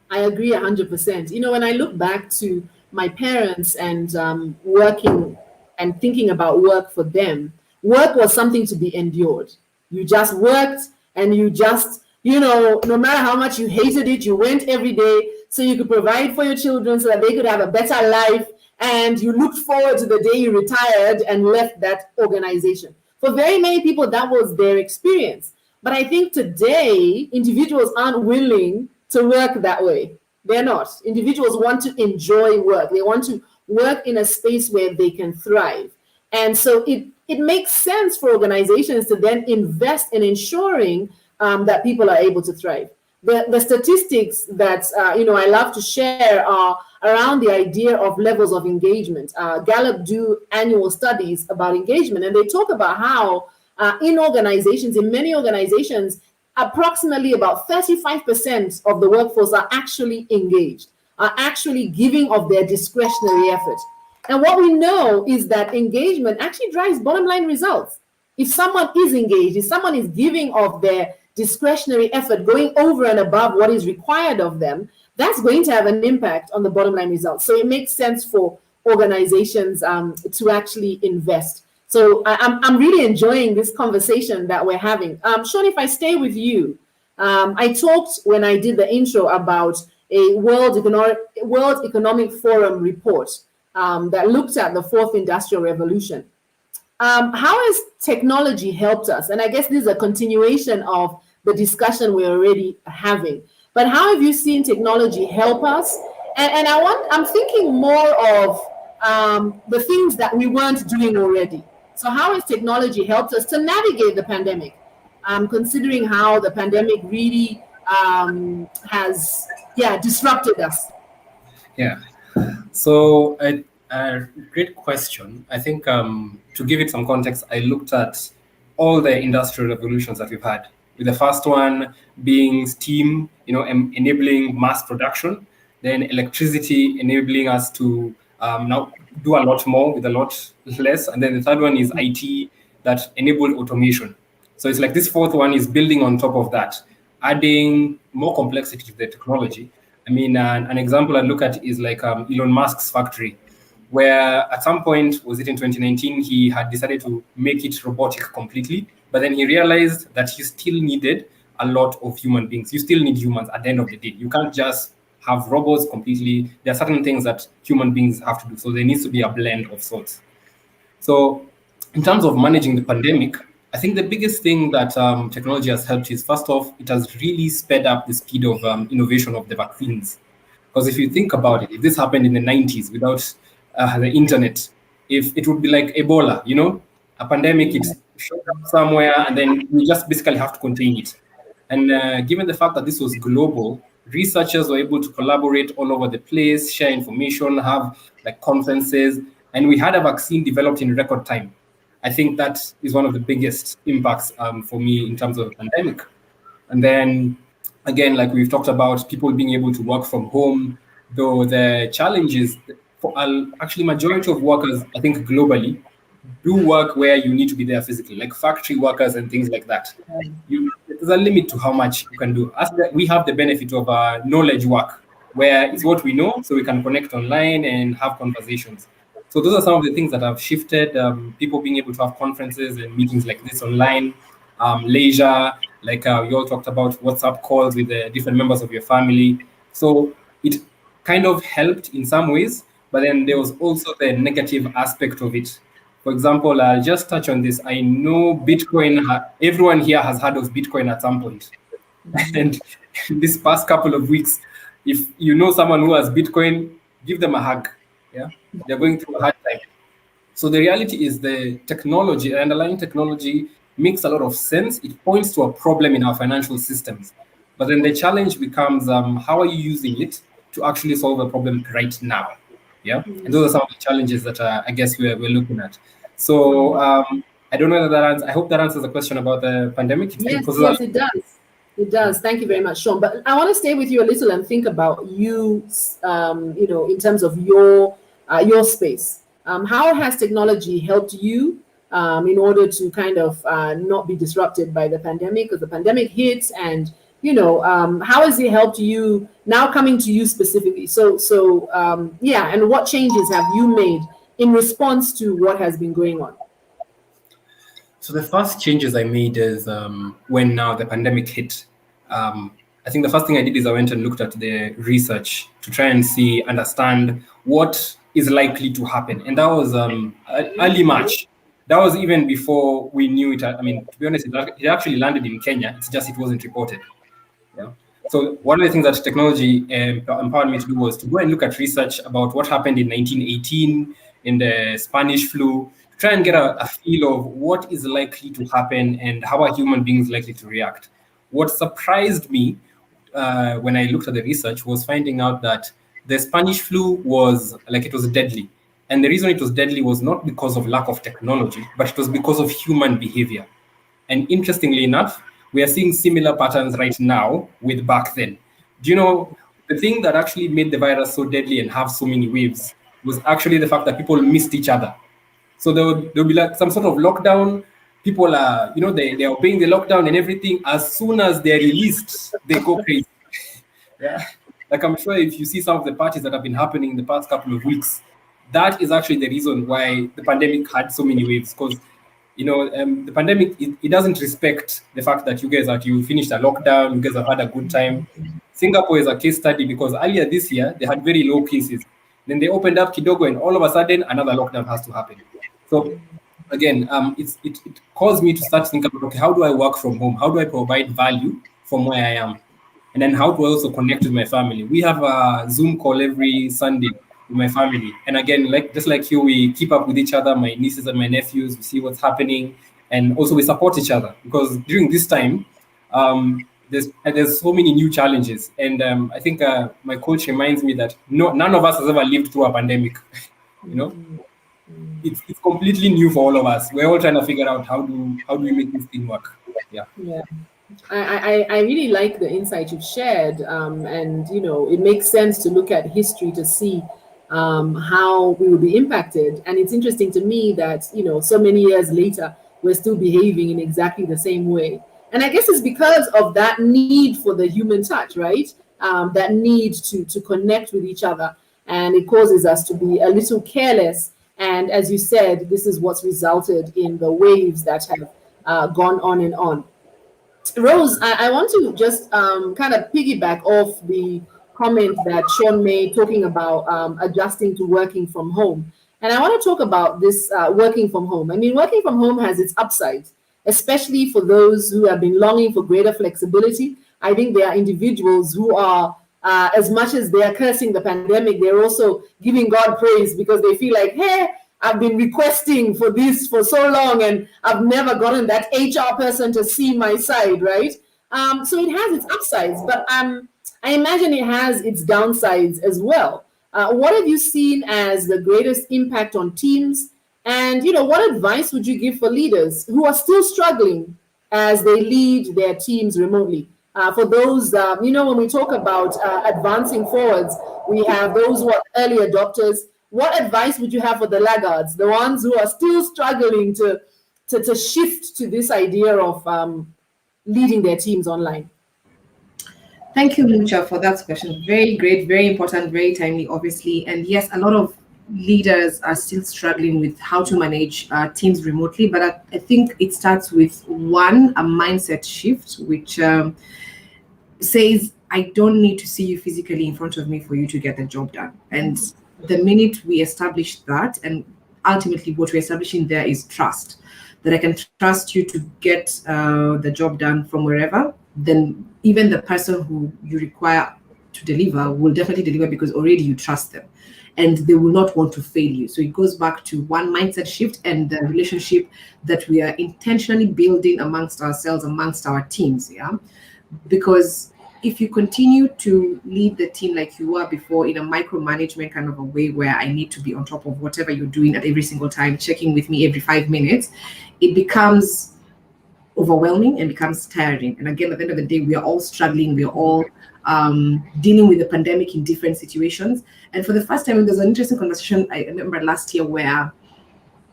I agree 100%. When I look back to my parents and working and thinking about work for them, work was something to be endured. You just worked, and you just, no matter how much you hated it, you went every day so you could provide for your children so that they could have a better life. And you looked forward to the day you retired and left that organization. For very many people, that was their experience. But I think today, individuals aren't willing to work that way. They're not. Individuals want to enjoy work. They want to work in a space where they can thrive. And so it makes sense for organizations to then invest in ensuring that people are able to thrive. The statistics that I love to share are around the idea of levels of engagement. Gallup do annual studies about engagement, and they talk about how in many organizations, approximately about 35% of the workforce are actually engaged, are actually giving of their discretionary effort. And what we know is that engagement actually drives bottom line results. If someone is engaged, if someone is giving of their discretionary effort, going over and above what is required of them, that's going to have an impact on the bottom line results. So it makes sense for organizations to actually invest. So I'm really enjoying this conversation that we're having. Sean, if I stay with you, I talked when I did the intro about a World Economic Forum report that looked at the fourth industrial revolution. How has technology helped us? And I guess this is a continuation of the discussion we're already having. But how have you seen technology help us? And I'm thinking more of the things that we weren't doing already. So how has technology helped us to navigate the pandemic? Considering how the pandemic really has, yeah, disrupted us. Yeah. So a great question. I think to give it some context, I looked at all the industrial revolutions that we've had. With the first one being steam, enabling mass production, then electricity enabling us to now do a lot more with a lot less, and then the third one is IT that enabled automation. So it's like this fourth one is building on top of that, adding more complexity to the technology. I mean, an example I look at is like Elon Musk's factory, where at some point, was it in 2019, he had decided to make it robotic completely, but then he realized that he still needed a lot of human beings. You still need humans at the end of the day. You can't just have robots completely. There are certain things that human beings have to do. So there needs to be a blend of sorts. So, in terms of managing the pandemic, I think the biggest thing that technology has helped is, first off, it has really sped up the speed of innovation of the vaccines. Because if you think about it, if this happened in the 90s without the internet, if it would be like Ebola, a pandemic, it showed up somewhere and then we just basically have to contain it. And given the fact that this was global, researchers were able to collaborate all over the place, share information, have like conferences, and we had a vaccine developed in record time. I think that is one of the biggest impacts for me in terms of the pandemic. And then again, like we've talked about, people being able to work from home, though the challenge is for actually majority of workers, I think globally, do work where you need to be there physically, like factory workers and things like that. There's a limit to how much you can do. We have the benefit of knowledge work, where it's what we know, so we can connect online and have conversations. So those are some of the things that have shifted. People being able to have conferences and meetings like this online, leisure, like you all talked about WhatsApp calls with the different members of your family. So it kind of helped in some ways, but then there was also the negative aspect of it. For example, I'll just touch on this. I know Bitcoin, everyone here has heard of Bitcoin at some point. And this past couple of weeks, if you know someone who has Bitcoin, give them a hug. Yeah, they're going through a hard time. So the reality is the technology, the underlying technology makes a lot of sense. It points to a problem in our financial systems. But then the challenge becomes how are you using it to actually solve a problem right now? Yeah. And those are some of the challenges that I guess we're looking at. So I don't know whether I hope that answers the question about the pandemic. Yes, it does. It does. Thank you very much, Sean. But I want to stay with you a little and think about you, in terms of your space. How has technology helped you in order to kind of not be disrupted by the pandemic? Because the pandemic hits, and how has it helped you now? Coming to you specifically, yeah, and what changes have you made in response to what has been going on? So the first changes I made is when now the pandemic hit. I think the first thing I did is I went and looked at the research to try and understand what is likely to happen. And that was early March. That was even before we knew it. I mean, to be honest, it actually landed in Kenya. It's just it wasn't reported. Yeah. So one of the things that technology empowered me to do was to go and look at research about what happened in 1918 in the Spanish flu, to try and get a feel of what is likely to happen and how are human beings likely to react. What surprised me when I looked at the research was finding out that the Spanish flu was deadly. And the reason it was deadly was not because of lack of technology, but it was because of human behavior. And interestingly enough, we are seeing similar patterns right now with back then. Do you know, the thing that actually made the virus so deadly and have so many waves was actually the fact that people missed each other. So there'll be like some sort of lockdown. People are, they're obeying the lockdown and everything. As soon as they're released, they go crazy. Yeah. Like I'm sure if you see some of the parties that have been happening in the past couple of weeks, that is actually the reason why the pandemic had so many waves. Because the pandemic, it doesn't respect the fact that you finished a lockdown, you guys have had a good time. Singapore is a case study because earlier this year they had very low cases. Then they opened up kidogo, and all of a sudden another lockdown has to happen. So again, it caused me to start thinking about, okay, how do I work from home? How do I provide value from where I am? And then how do I also connect with my family? We have a Zoom call every Sunday with my family. And again, like just like you, we keep up with each other, my nieces and my nephews, we see what's happening. And also we support each other because during this time, there's so many new challenges. And I think my coach reminds me that none of us has ever lived through a pandemic. you know, it's completely new for all of us. We're all trying to figure out how do we make this thing work. Yeah. Yeah. I really like the insight you've shared, and it makes sense to look at history to see how we will be impacted. And it's interesting to me that so many years later we're still behaving in exactly the same way. And I guess it's because of that need for the human touch, right? That need to connect with each other, and it causes us to be a little careless. And as you said, this is what's resulted in the waves that have gone on and on. Rose, I want to just kind of piggyback off the comment that Sean made talking about adjusting to working from home. And I want to talk about this working from home. I mean, working from home has its upsides, especially for those who have been longing for greater flexibility. I think there are individuals who are, as much as they are cursing the pandemic, they're also giving God praise because they feel like, hey, I've been requesting for this for so long and I've never gotten that HR person to see my side, right? So it has its upsides, but I imagine it has its downsides as well. What have you seen as the greatest impact on teams? And what advice would you give for leaders who are still struggling as they lead their teams remotely? For those, when we talk about advancing forwards, we have those who are early adopters. What advice would you have for the laggards, the ones who are still struggling to shift to this idea of leading their teams online? Thank you, Lucha, for that question. Very great, very important, very timely, obviously. And yes, a lot of leaders are still struggling with how to manage teams remotely. But I think it starts with a mindset shift, which says, I don't need to see you physically in front of me for you to get the job done. And the minute we establish that, and ultimately what we're establishing there is trust, that I can trust you to get the job done from wherever, then even the person who you require to deliver will definitely deliver because already you trust them and they will not want to fail you. So it goes back to one mindset shift and the relationship that we are intentionally building amongst ourselves, amongst our teams. Yeah. Because if you continue to lead the team like you were before in a micromanagement kind of a way where I need to be on top of whatever you're doing at every single time, checking with me every 5 minutes, it becomes overwhelming and becomes tiring. And again, at the end of the day, we are all struggling. We are all dealing with the pandemic in different situations. And for the first time, there's an interesting conversation I remember last year where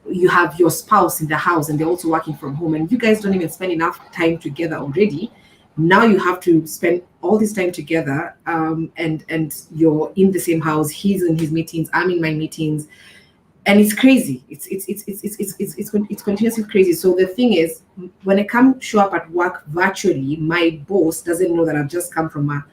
you have your spouse in the house and they're also working from home and you guys don't even spend enough time together already. Now you have to spend all this time together, and you're in the same house. He's in his meetings, I'm in my meetings, and it's crazy. It's continuously crazy. So the thing is, when I show up at work virtually, my boss doesn't know that I've just come from a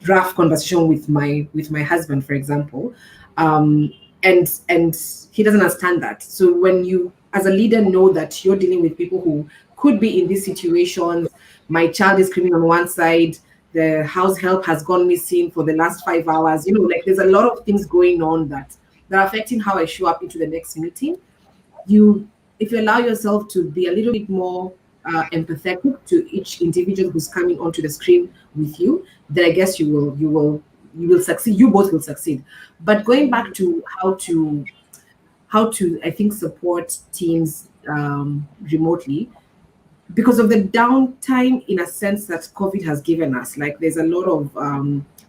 rough conversation with my husband, for example, and he doesn't understand that. So when you, as a leader, know that you're dealing with people who could be in these situations, my child is screaming on one side, the house help has gone missing for the last 5 hours, like there's a lot of things going on that are affecting how I show up into the next meeting. If you allow yourself to be a little bit more empathetic to each individual who's coming onto the screen with you, then I guess you will succeed. You both will succeed. But going back to how to I think support teams remotely, because of the downtime in a sense that COVID has given us, like there's a lot of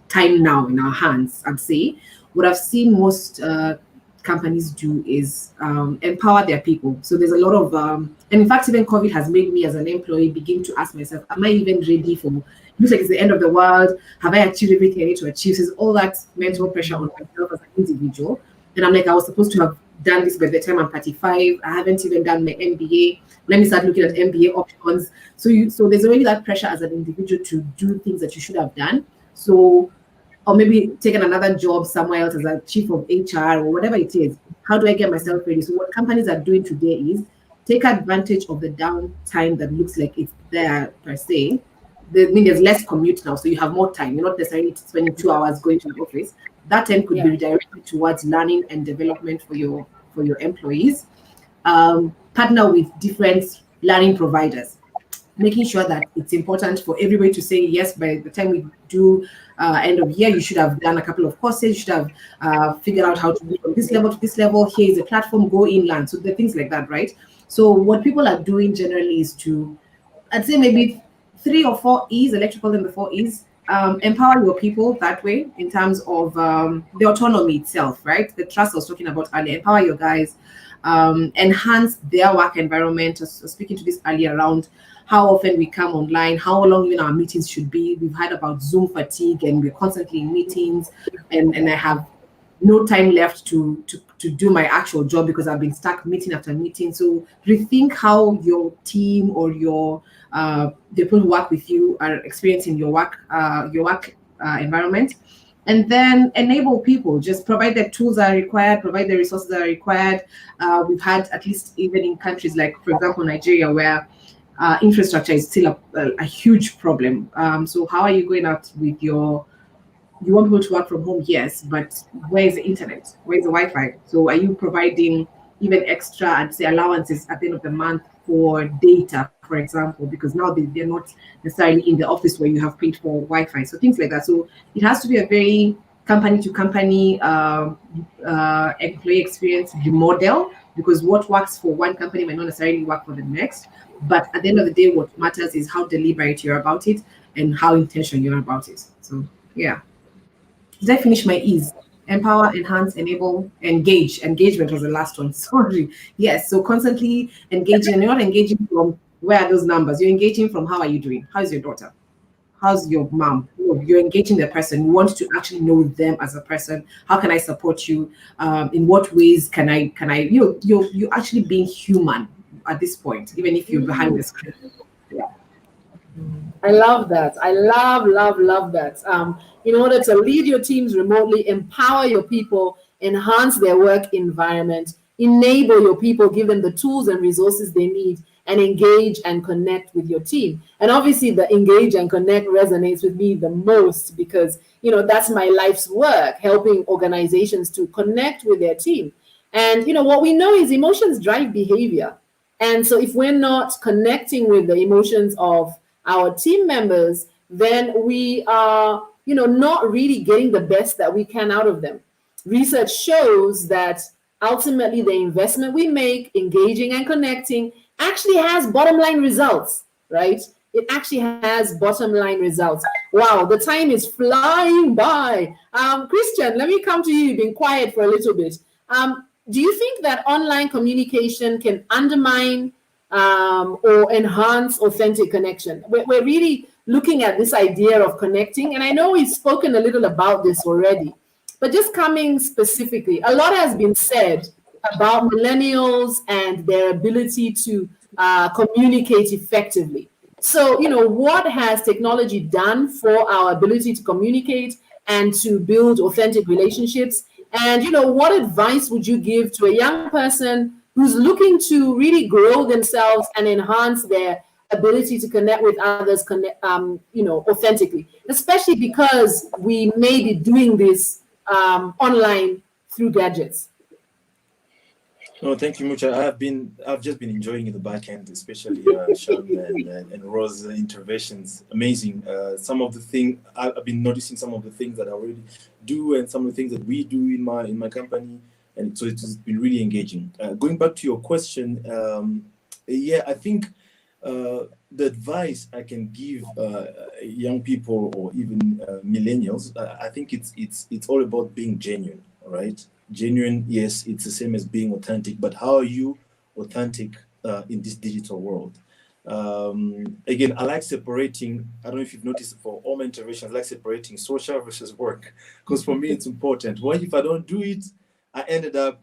time now in our hands, I'd say. What I've seen most companies do is empower their people. So there's a lot of, and in fact, even COVID has made me as an employee begin to ask myself, am I even ready for, it looks like it's the end of the world. Have I achieved everything I need to achieve? So there's all that mental pressure on myself as an individual. And I'm like, I was supposed to have done this by the time I'm 35. I haven't even done my MBA. Let me start looking at MBA options. So there's already that pressure as an individual to do things that you should have done. So or maybe taken another job somewhere else as a chief of HR or whatever it is. How do I get myself ready? So what companies are doing today is take advantage of the downtime that looks like it's there per se. I mean, there's less commute now, so you have more time. You're not necessarily spending 2 hours going to the office. That time could be Yeah. redirected towards learning and development for your employees. Partner with different learning providers, making sure that it's important for everybody to say yes by the time we do end of year. You should have done a couple of courses. You should have figured out how to move from this level to this level. Here is a platform, go inland. So the things like that, right? So what people are doing generally is to, I'd say maybe 3 or 4 E's, electrical and the 4 E's. Empower your people that way in terms of the autonomy itself, right? The trust I was talking about earlier. Empower your guys, enhance their work environment. I was speaking to this earlier around how often we come online, how long even our meetings should be. We've heard about Zoom fatigue and we're constantly in meetings, and I have no time left to do my actual job because I've been stuck meeting after meeting. So rethink how your team or your the people who work with you are experiencing your work environment, and then enable people. Just provide the tools that are required, provide the resources that are required. We've had, at least even in countries like, for example, Nigeria, where infrastructure is still a huge problem. So how are you going out with your, you want people to work from home, yes, but where is the internet? Where is the Wi-Fi? So are you providing even extra, I'd say, allowances at the end of the month for data, for example, because now they're not necessarily in the office where you have paid for Wi-Fi. So things like that. So it has to be a very company to company employee experience model, because what works for one company might not necessarily work for the next. But at the end of the day, what matters is how deliberate you're about it and how intentional you're about it. So yeah. Did I finish my E's? Empower, enhance, enable, engage. Engagement was the last one. Sorry. Yes. So constantly engaging, and you're not engaging from where are those numbers? You're engaging from how are you doing? How's your daughter? How's your mom? No, you're engaging the person. You want to actually know them as a person. How can I support you? In what ways can I you're actually being human at this point, even if you're behind the screen. Yeah. I love that. I love that. In order to lead your teams remotely, empower your people, enhance their work environment, enable your people, give them the tools and resources they need, and engage and connect with your team. And obviously, the engage and connect resonates with me the most because, that's my life's work, helping organizations to connect with their team. And, what we know is emotions drive behavior. And so if we're not connecting with the emotions of our team members, then we are, not really getting the best that we can out of them. Research shows that ultimately the investment we make engaging and connecting actually has bottom line results, right? It actually has bottom line results. Wow, the time is flying by. Christian, let me come to you. You've been quiet for a little bit. Do you think that online communication can undermine or enhance authentic connection? We're really looking at this idea of connecting, and I know we've spoken a little about this already, but just coming specifically, a lot has been said about millennials and their ability to communicate effectively. So, what has technology done for our ability to communicate and to build authentic relationships? And, what advice would you give to a young person who's looking to really grow themselves and enhance their ability to connect with others, authentically, especially because we may be doing this online through gadgets? No, thank you, Mucha. I've just been enjoying the back end, especially Sean and Rose's interventions. Amazing. Some of the things I've been noticing, some of the things that I already do, and some of the things that we do in my company, and so it's been really engaging. Going back to your question, yeah, I think the advice I can give young people or even millennials, I think it's all about being genuine, right? Genuine, yes, it's the same as being authentic, but how are you authentic in this digital world? Again, I like separating, I don't know if you've noticed for all my interventions, I like separating social versus work, because for me it's important. What if I don't do it? I ended up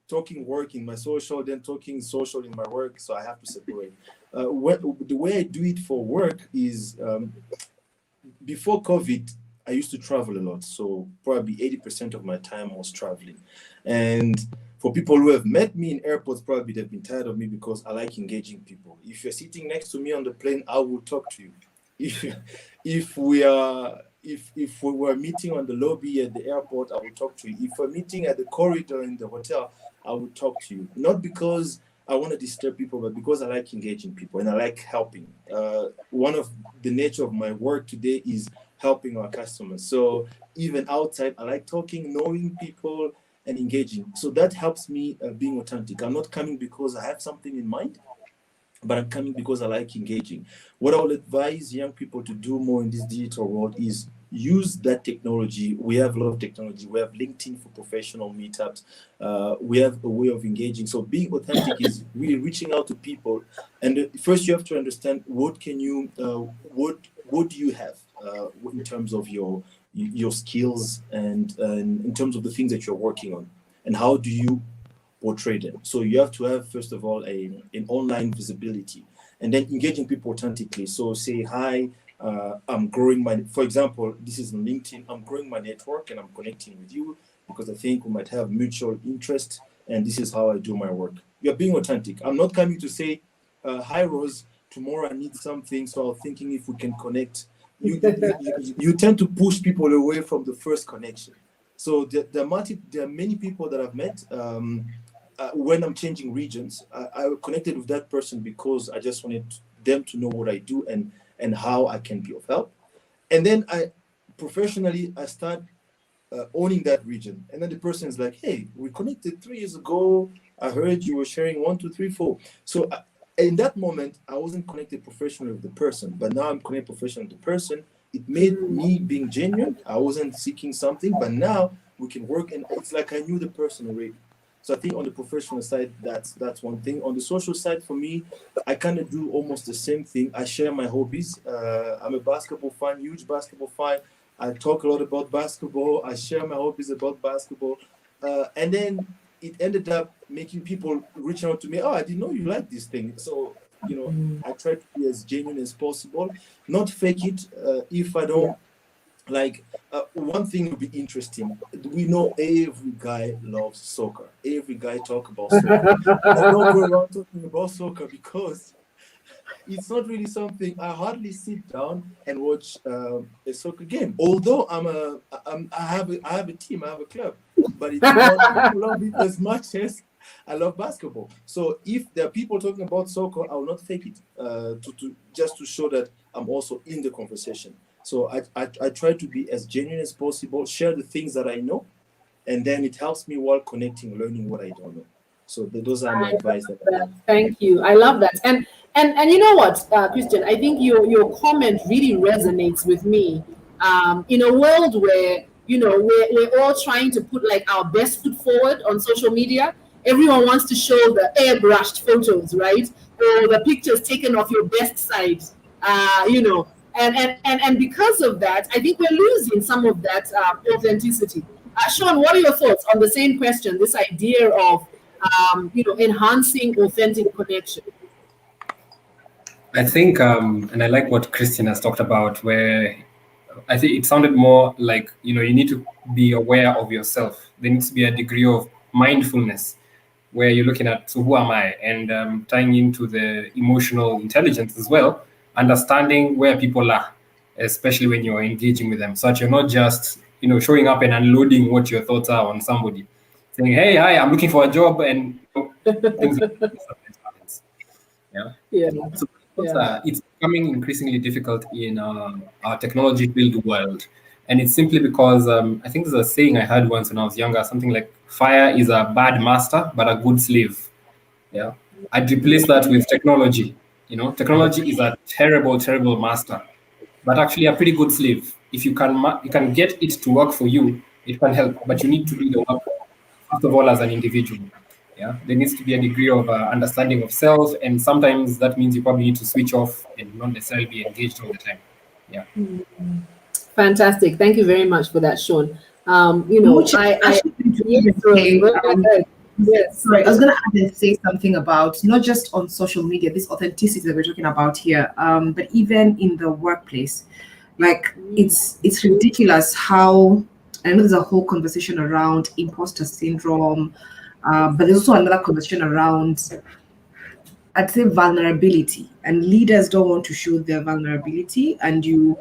talking work in my social, then talking social in my work, so I have to separate. The way I do it for work is before COVID, I used to travel a lot, so probably 80% of my time was traveling. And for people who have met me in airports, probably they've been tired of me because I like engaging people. If you're sitting next to me on the plane, I will talk to you. If if we were meeting on the lobby at the airport, I will talk to you. If we're meeting at the corridor in the hotel, I will talk to you. Not because I want to disturb people, but because I like engaging people and I like helping. One of the nature of my work today is helping our customers. So even outside, I like talking, knowing people, and engaging. So that helps me being authentic. I'm not coming because I have something in mind, but I'm coming because I like engaging. What I will advise young people to do more in this digital world is use that technology. We have a lot of technology. We have LinkedIn for professional meetups. We have a way of engaging. So being authentic is really reaching out to people. And first, you have to understand what can you, what do you have in terms of your skills and in terms of the things that you're working on, and how do you portray them. So you have to have, first of all, an online visibility, and then engaging people authentically. So say, hi, I'm growing my, for example, this is on LinkedIn, I'm growing my network and I'm connecting with you because I think we might have mutual interest, and this is how I do my work. You're being authentic. I'm not coming to say, hi, Rose, tomorrow I need something, so I'm thinking if we can connect. You tend to push people away from the first connection. So there are many people that I've met. When I'm changing regions, I connected with that person because I just wanted them to know what I do and how I can be of help. And then professionally, I start owning that region. And then the person is like, hey, we connected 3 years ago. I heard you were sharing 1, 2, 3, 4. So in that moment, I wasn't connected professionally with the person, but now I'm connected professionally with the person. It made me being genuine. I wasn't seeking something, but now we can work, and it's like I knew the person already. So I think on the professional side, that's one thing. On the social side, for me, I kind of do almost the same thing. I share my hobbies. I'm a basketball fan, huge basketball fan. I talk a lot about basketball. I share my hobbies about basketball. And then it ended up making people reach out to me. Oh, I didn't know you like this thing. So, I try to be as genuine as possible, not fake it. If I don't like, one thing would be interesting. We know every guy loves soccer. Every guy talk about soccer. I don't go around talking about soccer because it's not really something. I hardly sit down and watch a soccer game. Although I have a team, I have a club, but it's not, I don't love it as much as I love basketball. So if there are people talking about soccer, I will not fake it to just to show that I'm also in the conversation. So I try to be as genuine as possible, share the things that I know, and then it helps me while connecting, learning what I don't know. So those are my advice that I have. Thank you. I love that. And you know what, Christian, I think your comment really resonates with me. In a world where we're all trying to put like our best foot forward on social media. Everyone wants to show the airbrushed photos, right? Or the pictures taken off your best side. And because of that, I think we're losing some of that authenticity. Sean, what are your thoughts on the same question? This idea of enhancing authentic connection. I think, and I like what Christian has talked about, where I think it sounded more like, you need to be aware of yourself. There needs to be a degree of mindfulness where you're looking at, so who am I? And tying into the emotional intelligence as well, understanding where people are, especially when you're engaging with them, so that you're not just, showing up and unloading what your thoughts are on somebody, saying, hey, hi, I'm looking for a job, and things like that happens. Yeah. Yeah. So it's becoming increasingly difficult in our technology-filled world. And it's simply because I think there's a saying I heard once when I was younger, something like, fire is a bad master, but a good slave. Yeah. I'd replace that with technology. Technology is a terrible, terrible master, but actually a pretty good slave. If you can get it to work for you, it can help, but you need to do the work, first of all, as an individual. Yeah, there needs to be a degree of understanding of self, and sometimes that means you probably need to switch off and not necessarily be engaged all the time. Yeah. Fantastic. Thank you very much for that, Sean. Yes. Sorry, I was going to add and say something about not just on social media, this authenticity that we're talking about here, but even in the workplace. Like it's ridiculous how I know there's a whole conversation around imposter syndrome, but there's also another conversation around, I'd say, vulnerability, and leaders don't want to show their vulnerability, and you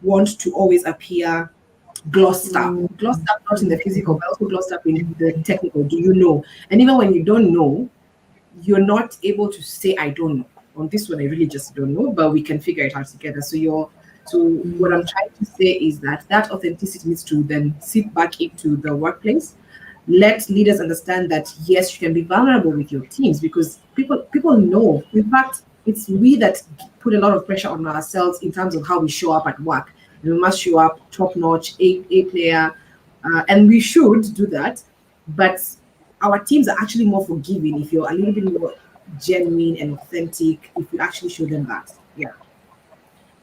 want to always appear glossed up not in the physical but also glossed up in the technical. Do you know? And even when you don't know, you're not able to say I don't know. On this one, I really just don't know, but we can figure it out together. So what I'm trying to say is that that authenticity needs to then sit back into the workplace. Let leaders understand that yes, you can be vulnerable with your teams because people know. In fact, it's we that put a lot of pressure on ourselves in terms of how we show up at work. We must show up top notch, a player, and we should do that. But our teams are actually more forgiving if you're a little bit more genuine and authentic. If you actually show them that, yeah.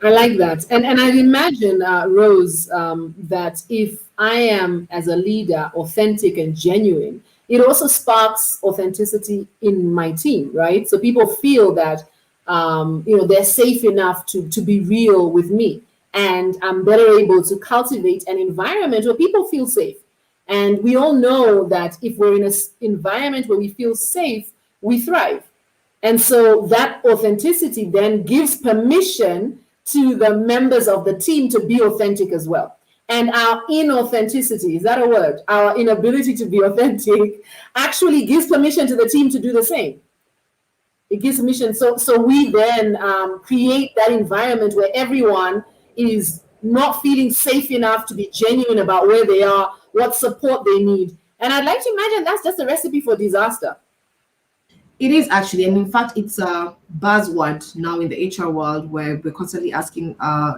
I like that. And I'd imagine, Rose, that if I am, as a leader, authentic and genuine, it also sparks authenticity in my team, right? So people feel that, they're safe enough to be real with me. And I'm better able to cultivate an environment where people feel safe. And we all know that if we're in an environment where we feel safe, we thrive. And so that authenticity then gives permission to the members of the team to be authentic as well. And our inauthenticity, is that a word? Our inability to be authentic actually gives permission to the team to do the same. It gives permission. So we then create that environment where everyone is not feeling safe enough to be genuine about where they are, what support they need. And I'd like to imagine that's just a recipe for disaster. It is actually, and in fact, it's a buzzword now in the HR world where we're constantly asking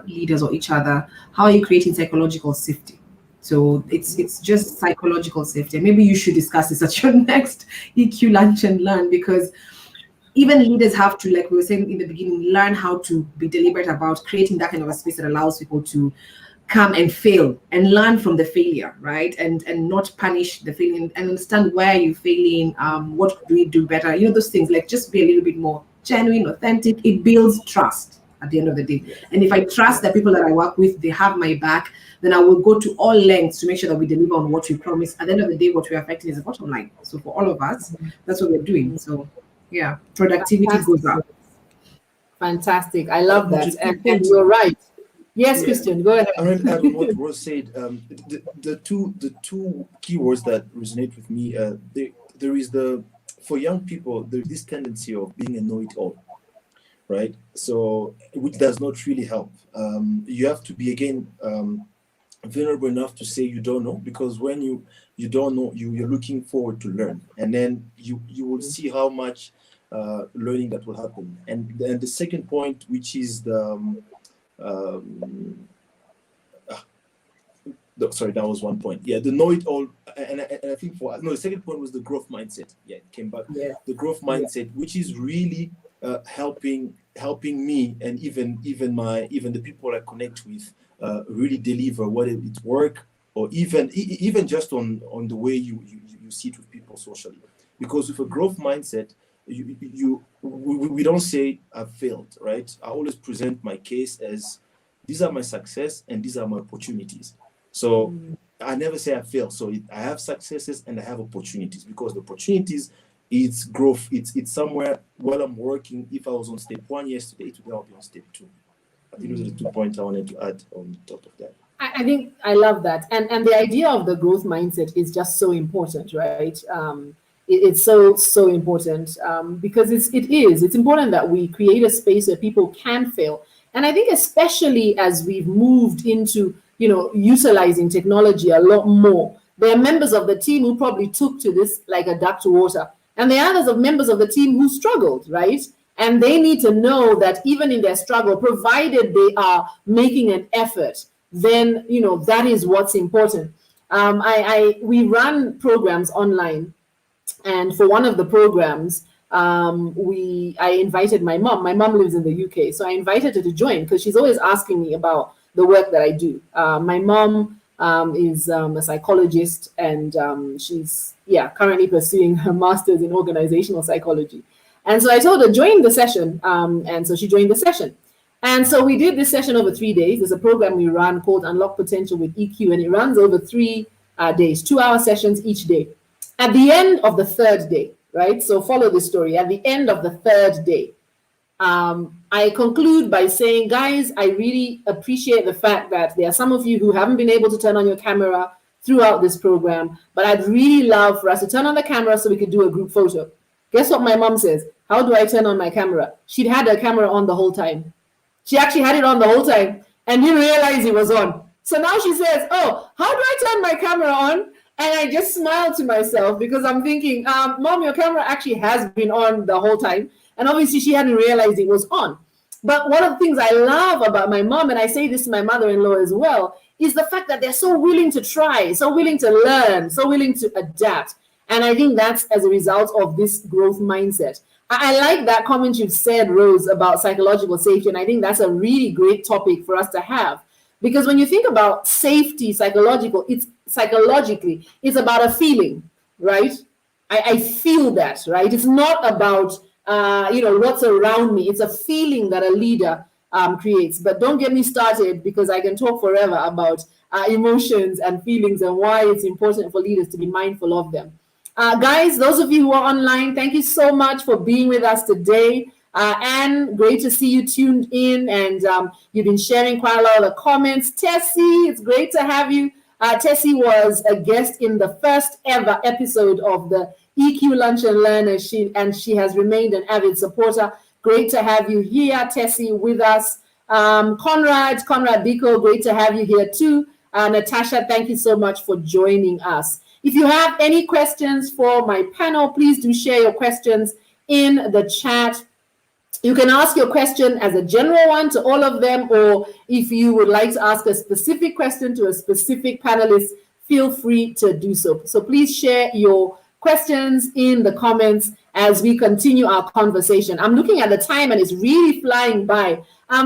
leaders or each other, "How are you creating psychological safety?" So it's just psychological safety. And maybe you should discuss this at your next EQ lunch and learn, because even leaders have to, like we were saying in the beginning, learn how to be deliberate about creating that kind of a space that allows people to come and fail and learn from the failure, right? And not punish the failing and understand why are you failing, what do we do better, those things. Like, just be a little bit more genuine, authentic. It builds trust at the end of the day. And if I trust that people that I work with, they have my back, then I will go to all lengths to make sure that we deliver on what we promise. At the end of the day, what we're affecting is the bottom line. So for all of us, that's what we're doing. So yeah, productivity goes Fantastic. up. Fantastic. I love Which that. is And, good and point. you're right. Yes, Yeah, Christian, go I mean, add on what ahead. Rose said. The two keywords that resonate with me. There is the for young people. There's this tendency of being a know-it-all, right? So, which does not really help. You have to be, again, vulnerable enough to say you don't know, because when you don't know, you're looking forward to learn, and then you will see how much learning that will happen. And then the second point, which is um, sorry, that was one point. Yeah, the know it all, and I think the second point was the growth mindset. Yeah, it came back. Yeah. The growth Yeah. mindset, which is really helping me, and even the people I connect with, really deliver, whether it's work or even just on the way you sit with people socially. Because with a growth mindset, we don't say I've failed, right? I always present my case as these are my success and these are my opportunities. So I never say I fail. So I have successes and I have opportunities, because the opportunities, it's growth. It's somewhere while I'm working. If I was on step one yesterday, today I'll be on step two. I think those are the 2 points I wanted to add on top of that. I think I love that, and the idea of the growth mindset is just so important, right? It's so important, because it's important that we create a space where people can fail, and I think especially as we've moved into utilizing technology a lot more, there are members of the team who probably took to this like a duck to water, and there are others of members of the team who struggled, right? And they need to know that even in their struggle, provided they are making an effort, then that is what's important. We run programs online, and for one of the programs, I invited my mom. My mom lives in the UK, so I invited her to join because she's always asking me about the work that I do. My mom is a psychologist, and she's currently pursuing her master's in organizational psychology. And so I told her join the session, and so she joined the session. And so we did this session over 3 days. There's a program we run called Unlock Potential with EQ, and it runs over 3 days, 2 hour sessions each day. At the end of the third day, right? So follow the story. At the end of the third day, I conclude by saying, guys, I really appreciate the fact that there are some of you who haven't been able to turn on your camera throughout this program, but I'd really love for us to turn on the camera so we could do a group photo. Guess what my mom says? How do I turn on my camera? She'd had her camera on the whole time. She actually had it on the whole time and didn't realize it was on. So now she says, oh, how do I turn my camera on? And I just smiled to myself because I'm thinking, Mom, your camera actually has been on the whole time. And obviously she hadn't realized it was on. But one of the things I love about my mom, and I say this to my mother-in-law as well, is the fact that they're so willing to try, so willing to learn, so willing to adapt. And I think that's as a result of this growth mindset. I like that comment you said, Rose, about psychological safety. And I think that's a really great topic for us to have. Because when you think about safety, psychologically, it's about a feeling, right? I feel that, right? It's not about what's around me. It's a feeling that a leader creates. But don't get me started because I can talk forever about emotions and feelings and why it's important for leaders to be mindful of them. Guys, those of you who are online, thank you so much for being with us today. Anne, great to see you tuned in, and you've been sharing quite a lot of the comments. Tessie, it's great to have you. Tessie was a guest in the first ever episode of the EQ Lunch and Learn, and she has remained an avid supporter. Great to have you here, Tessie, with us. Conrad Biko, great to have you here too. Natasha, thank you so much for joining us. If you have any questions for my panel, please do share your questions in the chat. You can ask your question as a general one to all of them, or if you would like to ask a specific question to a specific panelist, feel free to do so. So please share your questions in the comments as we continue our conversation. I'm looking at the time and it's really flying by.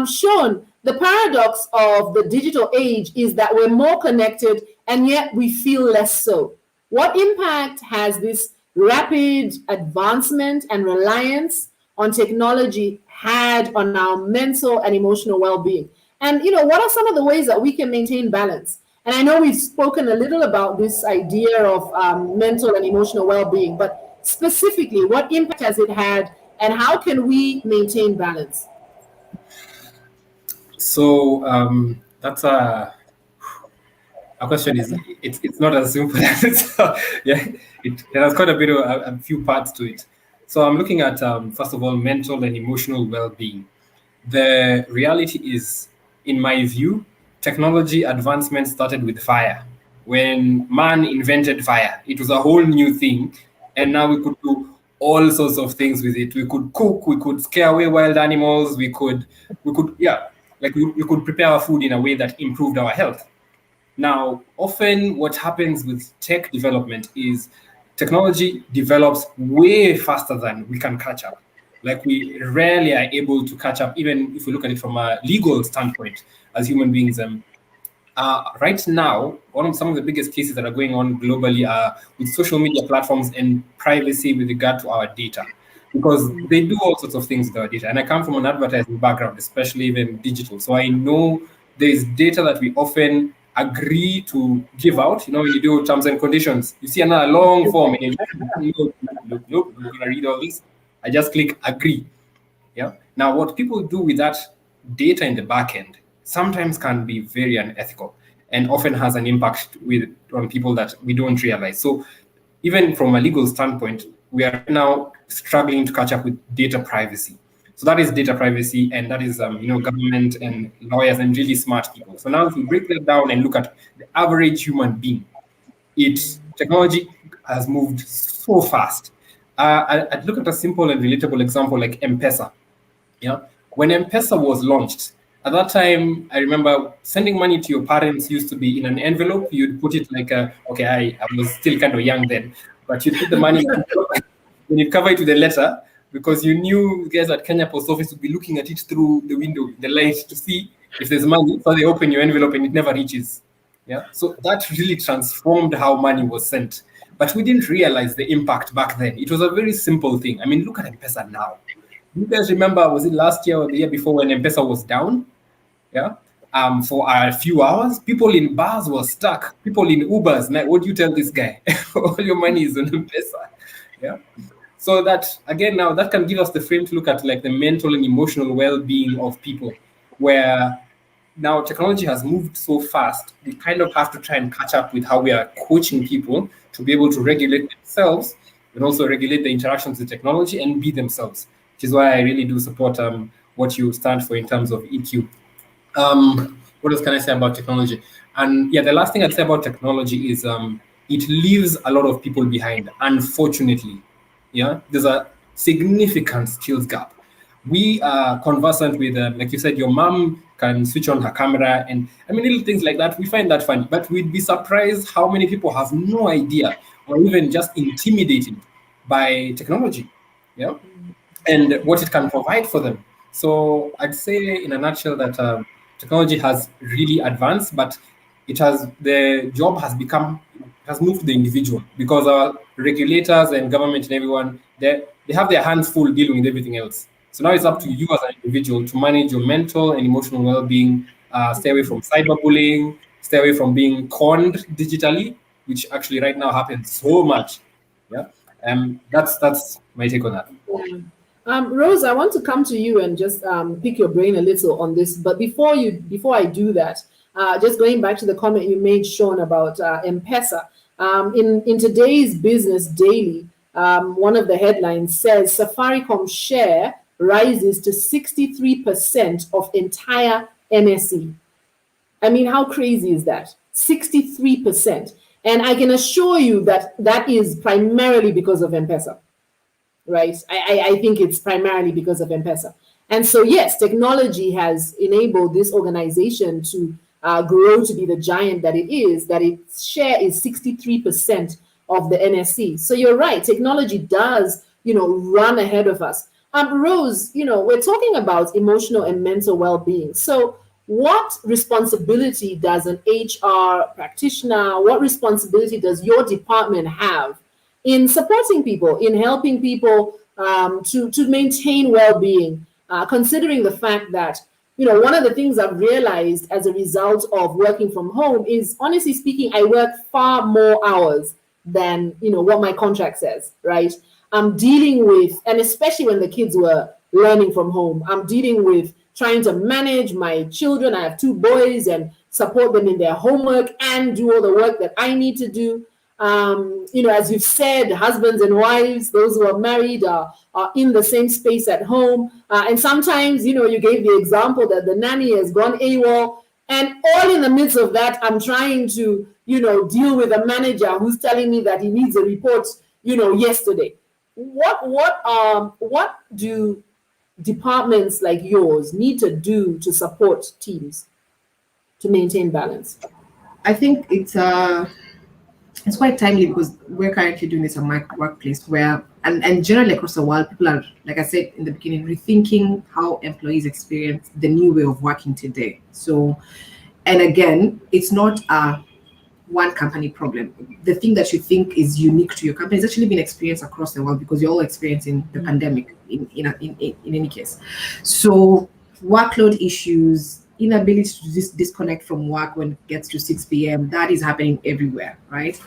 Sean, the paradox of the digital age is that we're more connected and yet we feel less so. What impact has this rapid advancement and reliance on technology had on our mental and emotional well-being? And what are some of the ways that we can maintain balance? And I know we've spoken a little about this idea of mental and emotional well-being, but specifically, what impact has it had, and how can we maintain balance? So that's a question. It's not as simple as it sounds. Yeah, it has quite a bit of a few parts to it. So I'm looking at first of all mental and emotional well-being. The reality is, in my view, technology advancement started with fire. When man invented fire, it was a whole new thing, and now we could do all sorts of things with it. We could cook, we could scare away wild animals, we could we could prepare our food in a way that improved our health. Now, often what happens with tech development is technology develops way faster than we can catch up. Like, we rarely are able to catch up, even if we look at it from a legal standpoint as human beings. Right now, some of the biggest cases that are going on globally are with social media platforms and privacy with regard to our data, because they do all sorts of things with our data. And I come from an advertising background, especially even digital. So I know there's data that we often agree to give out. When you do terms and conditions, you see another long form, and you're nope, I'm going to read all this. I just click agree. Yeah. Now, what people do with that data in the back end sometimes can be very unethical and often has an impact on people that we don't realize. So even from a legal standpoint, we are now struggling to catch up with data privacy. So that is data privacy, and that is government and lawyers and really smart people. So now if we break that down and look at the average human being, technology has moved so fast. I'd look at a simple and relatable example like M-Pesa. Yeah, when M-Pesa was launched, at that time, I remember sending money to your parents used to be in an envelope. You'd put it like I was still kind of young then, but you'd put the money and you'd cover it with a letter, because you knew guys at Kenya Post Office would be looking at it through the window, the light, to see if there's money. So they open your envelope and it never reaches. Yeah, so that really transformed how money was sent. But we didn't realize the impact back then. It was a very simple thing. I mean, look at M-Pesa now. You guys remember, was it last year or the year before when M-Pesa was down? Yeah. For a few hours, people in bars were stuck. People in Ubers. Now, what do you tell this guy? All your money is on M-Pesa. Yeah. So that again, now that can give us the frame to look at like the mental and emotional well-being of people, where now technology has moved so fast, we kind of have to try and catch up with how we are coaching people to be able to regulate themselves, but also regulate the interactions with technology and be themselves, which is why I really do support what you stand for in terms of EQ. What else can I say about technology? And yeah, the last thing I'd say about technology is it leaves a lot of people behind, unfortunately. Yeah, there's a significant skills gap. We are conversant with, like you said, your mom can switch on her camera, and I mean, little things like that. We find that funny, but we'd be surprised how many people have no idea or even just intimidated by technology. Yeah, and what it can provide for them. So I'd say, in a nutshell, that technology has really advanced, but the job has moved to the individual because our regulators and government and everyone they have their hands full dealing with everything else. So now it's up to you as an individual to manage your mental and emotional well-being. Stay away from cyberbullying. Stay away from being conned digitally, which actually right now happens so much. Yeah, that's my take on that. Yeah. Rose, I want to come to you and just pick your brain a little on this. But before I do that, just going back to the comment you made, Sean, about M-Pesa. In today's Business Daily, one of the headlines says Safaricom share rises to 63% of entire NSE. I mean, how crazy is that? 63%. And I can assure you that that is primarily because of M-Pesa, right? I think it's primarily because of M-Pesa. And so, yes, technology has enabled this organization to grow to be the giant that it is, that its share is 63% of the NSE. So you're right, technology does, run ahead of us. Rose, we're talking about emotional and mental well-being. So what responsibility does an HR practitioner, what responsibility does your department have in supporting people, in helping people to maintain well-being, considering the fact that, one of the things I've realized as a result of working from home is, honestly speaking, I work far more hours than, what my contract says, right? I'm dealing with, and especially when the kids were learning from home, I'm dealing with trying to manage my children. I have two boys and support them in their homework and do all the work that I need to do. As you've said, husbands and wives, those who are married are in the same space at home. And sometimes, you gave the example that the nanny has gone AWOL. And all in the midst of that, I'm trying to, deal with a manager who's telling me that he needs a report, yesterday. What do departments like yours need to do to support teams to maintain balance? I think it's quite timely because we're currently doing this at my workplace where and generally across the world, people are, like I said in the beginning, rethinking how employees experience the new way of working today. So, and again, it's not a one company problem. The thing that you think is unique to your company has actually been experienced across the world because you're all experiencing the pandemic in any case. So workload issues, inability to disconnect from work when it gets to 6 p.m., that is happening everywhere, right?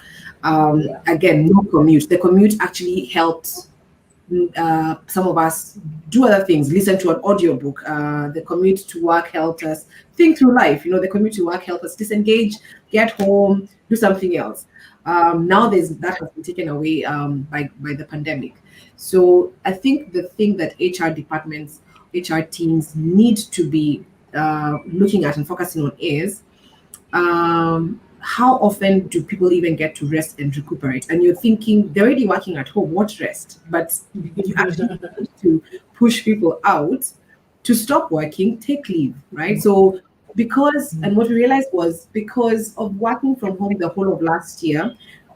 Again, no commute. The commute actually helped some of us do other things, listen to an audiobook. The commute to work helped us think through life. The commute to work helped us disengage, get home, do something else. Now that has been taken away by the pandemic. So I think the thing that HR departments, HR teams need to be looking at and focusing on is how often do people even get to rest and recuperate? And you're thinking they're already working at home, what rest? But you actually need to push people out to stop working, take leave, right? So and what we realized was because of working from home the whole of last year,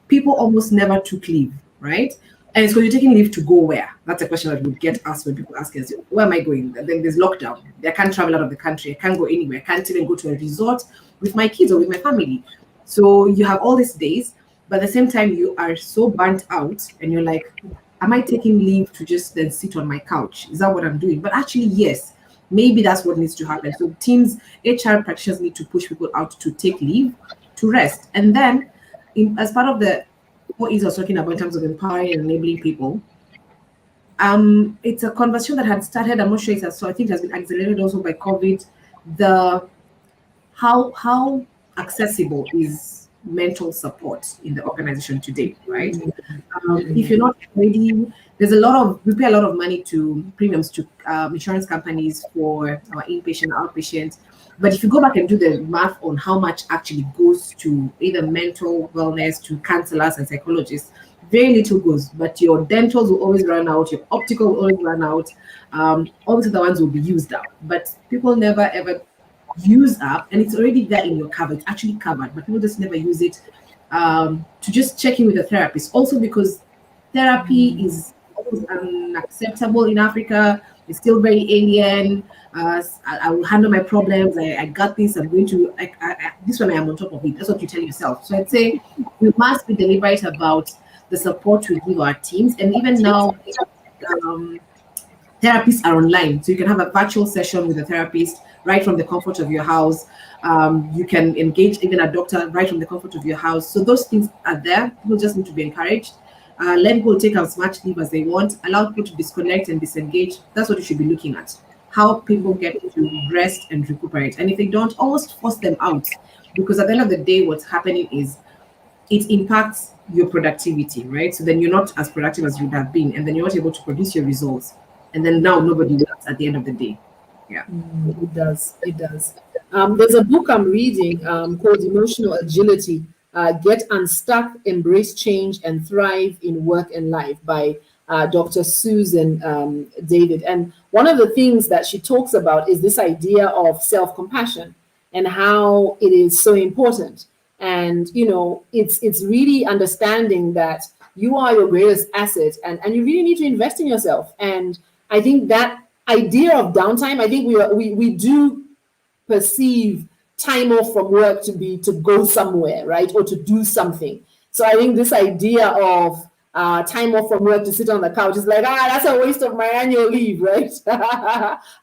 people almost never took leave, right? And so you're taking leave to go where? That's a question that would get asked when people ask us, where am I going? And then there's lockdown. I can't travel out of the country. I can't go anywhere. I can't even go to a resort with my kids or with my family. So you have all these days, but at the same time, you are so burnt out and you're like, am I taking leave to just then sit on my couch? Is that what I'm doing? But actually, yes, maybe that's what needs to happen. So teams, HR practitioners need to push people out to take leave, to rest. And then as part of the what Isa was talking about in terms of empowering and enabling people, it's a conversation that had started. I'm not sure it has, so I think it has been accelerated also by COVID. The how accessible is mental support in the organization today, right? If you're not ready, there's a lot of we pay a lot of money to premiums to insurance companies for our inpatient, outpatient. But if you go back and do the math on how much actually goes to either mental wellness, to counselors and psychologists, very little goes. But your dentals will always run out, your optical will always run out. All these other ones will be used up. But people never ever use up, and it's already there in your cover. It's actually covered, but people just never use it to just check in with a therapist. Also, because therapy is almost unacceptable in Africa. It's still very alien. I will handle my problems. I got this. I'm going to, this one I am on top of it. That's what you tell yourself. So I'd say we must be deliberate about the support we give our teams. And even now, um, therapists are online. So you can have a virtual session with a therapist right from the comfort of your house. You can engage even a doctor right from the comfort of your house. So those things are there. People just need to be encouraged. Let people take as much leave as they want. Allow people to disconnect and disengage. That's what you should be looking at. How people get to rest and recuperate. And if they don't, almost force them out. Because at the end of the day, what's happening is it impacts your productivity, right? So then you're not as productive as you would have been, and then you're not able to produce your results. And then now nobody works at the end of the day. Yeah. It does. It does. There's a book I'm reading called Emotional Agility, Get Unstuck, Embrace Change, and Thrive in Work and Life by Dr. Susan David. And one of the things that she talks about is this idea of self-compassion and how it is so important. And, you know, it's really understanding that you are your greatest asset, and you really need to invest in yourself. And I think that idea of downtime, I think we do perceive time off from work to be to go somewhere, right, or to do something. So I think this idea of time off from work to sit on the couch is like, that's a waste of my annual leave, right?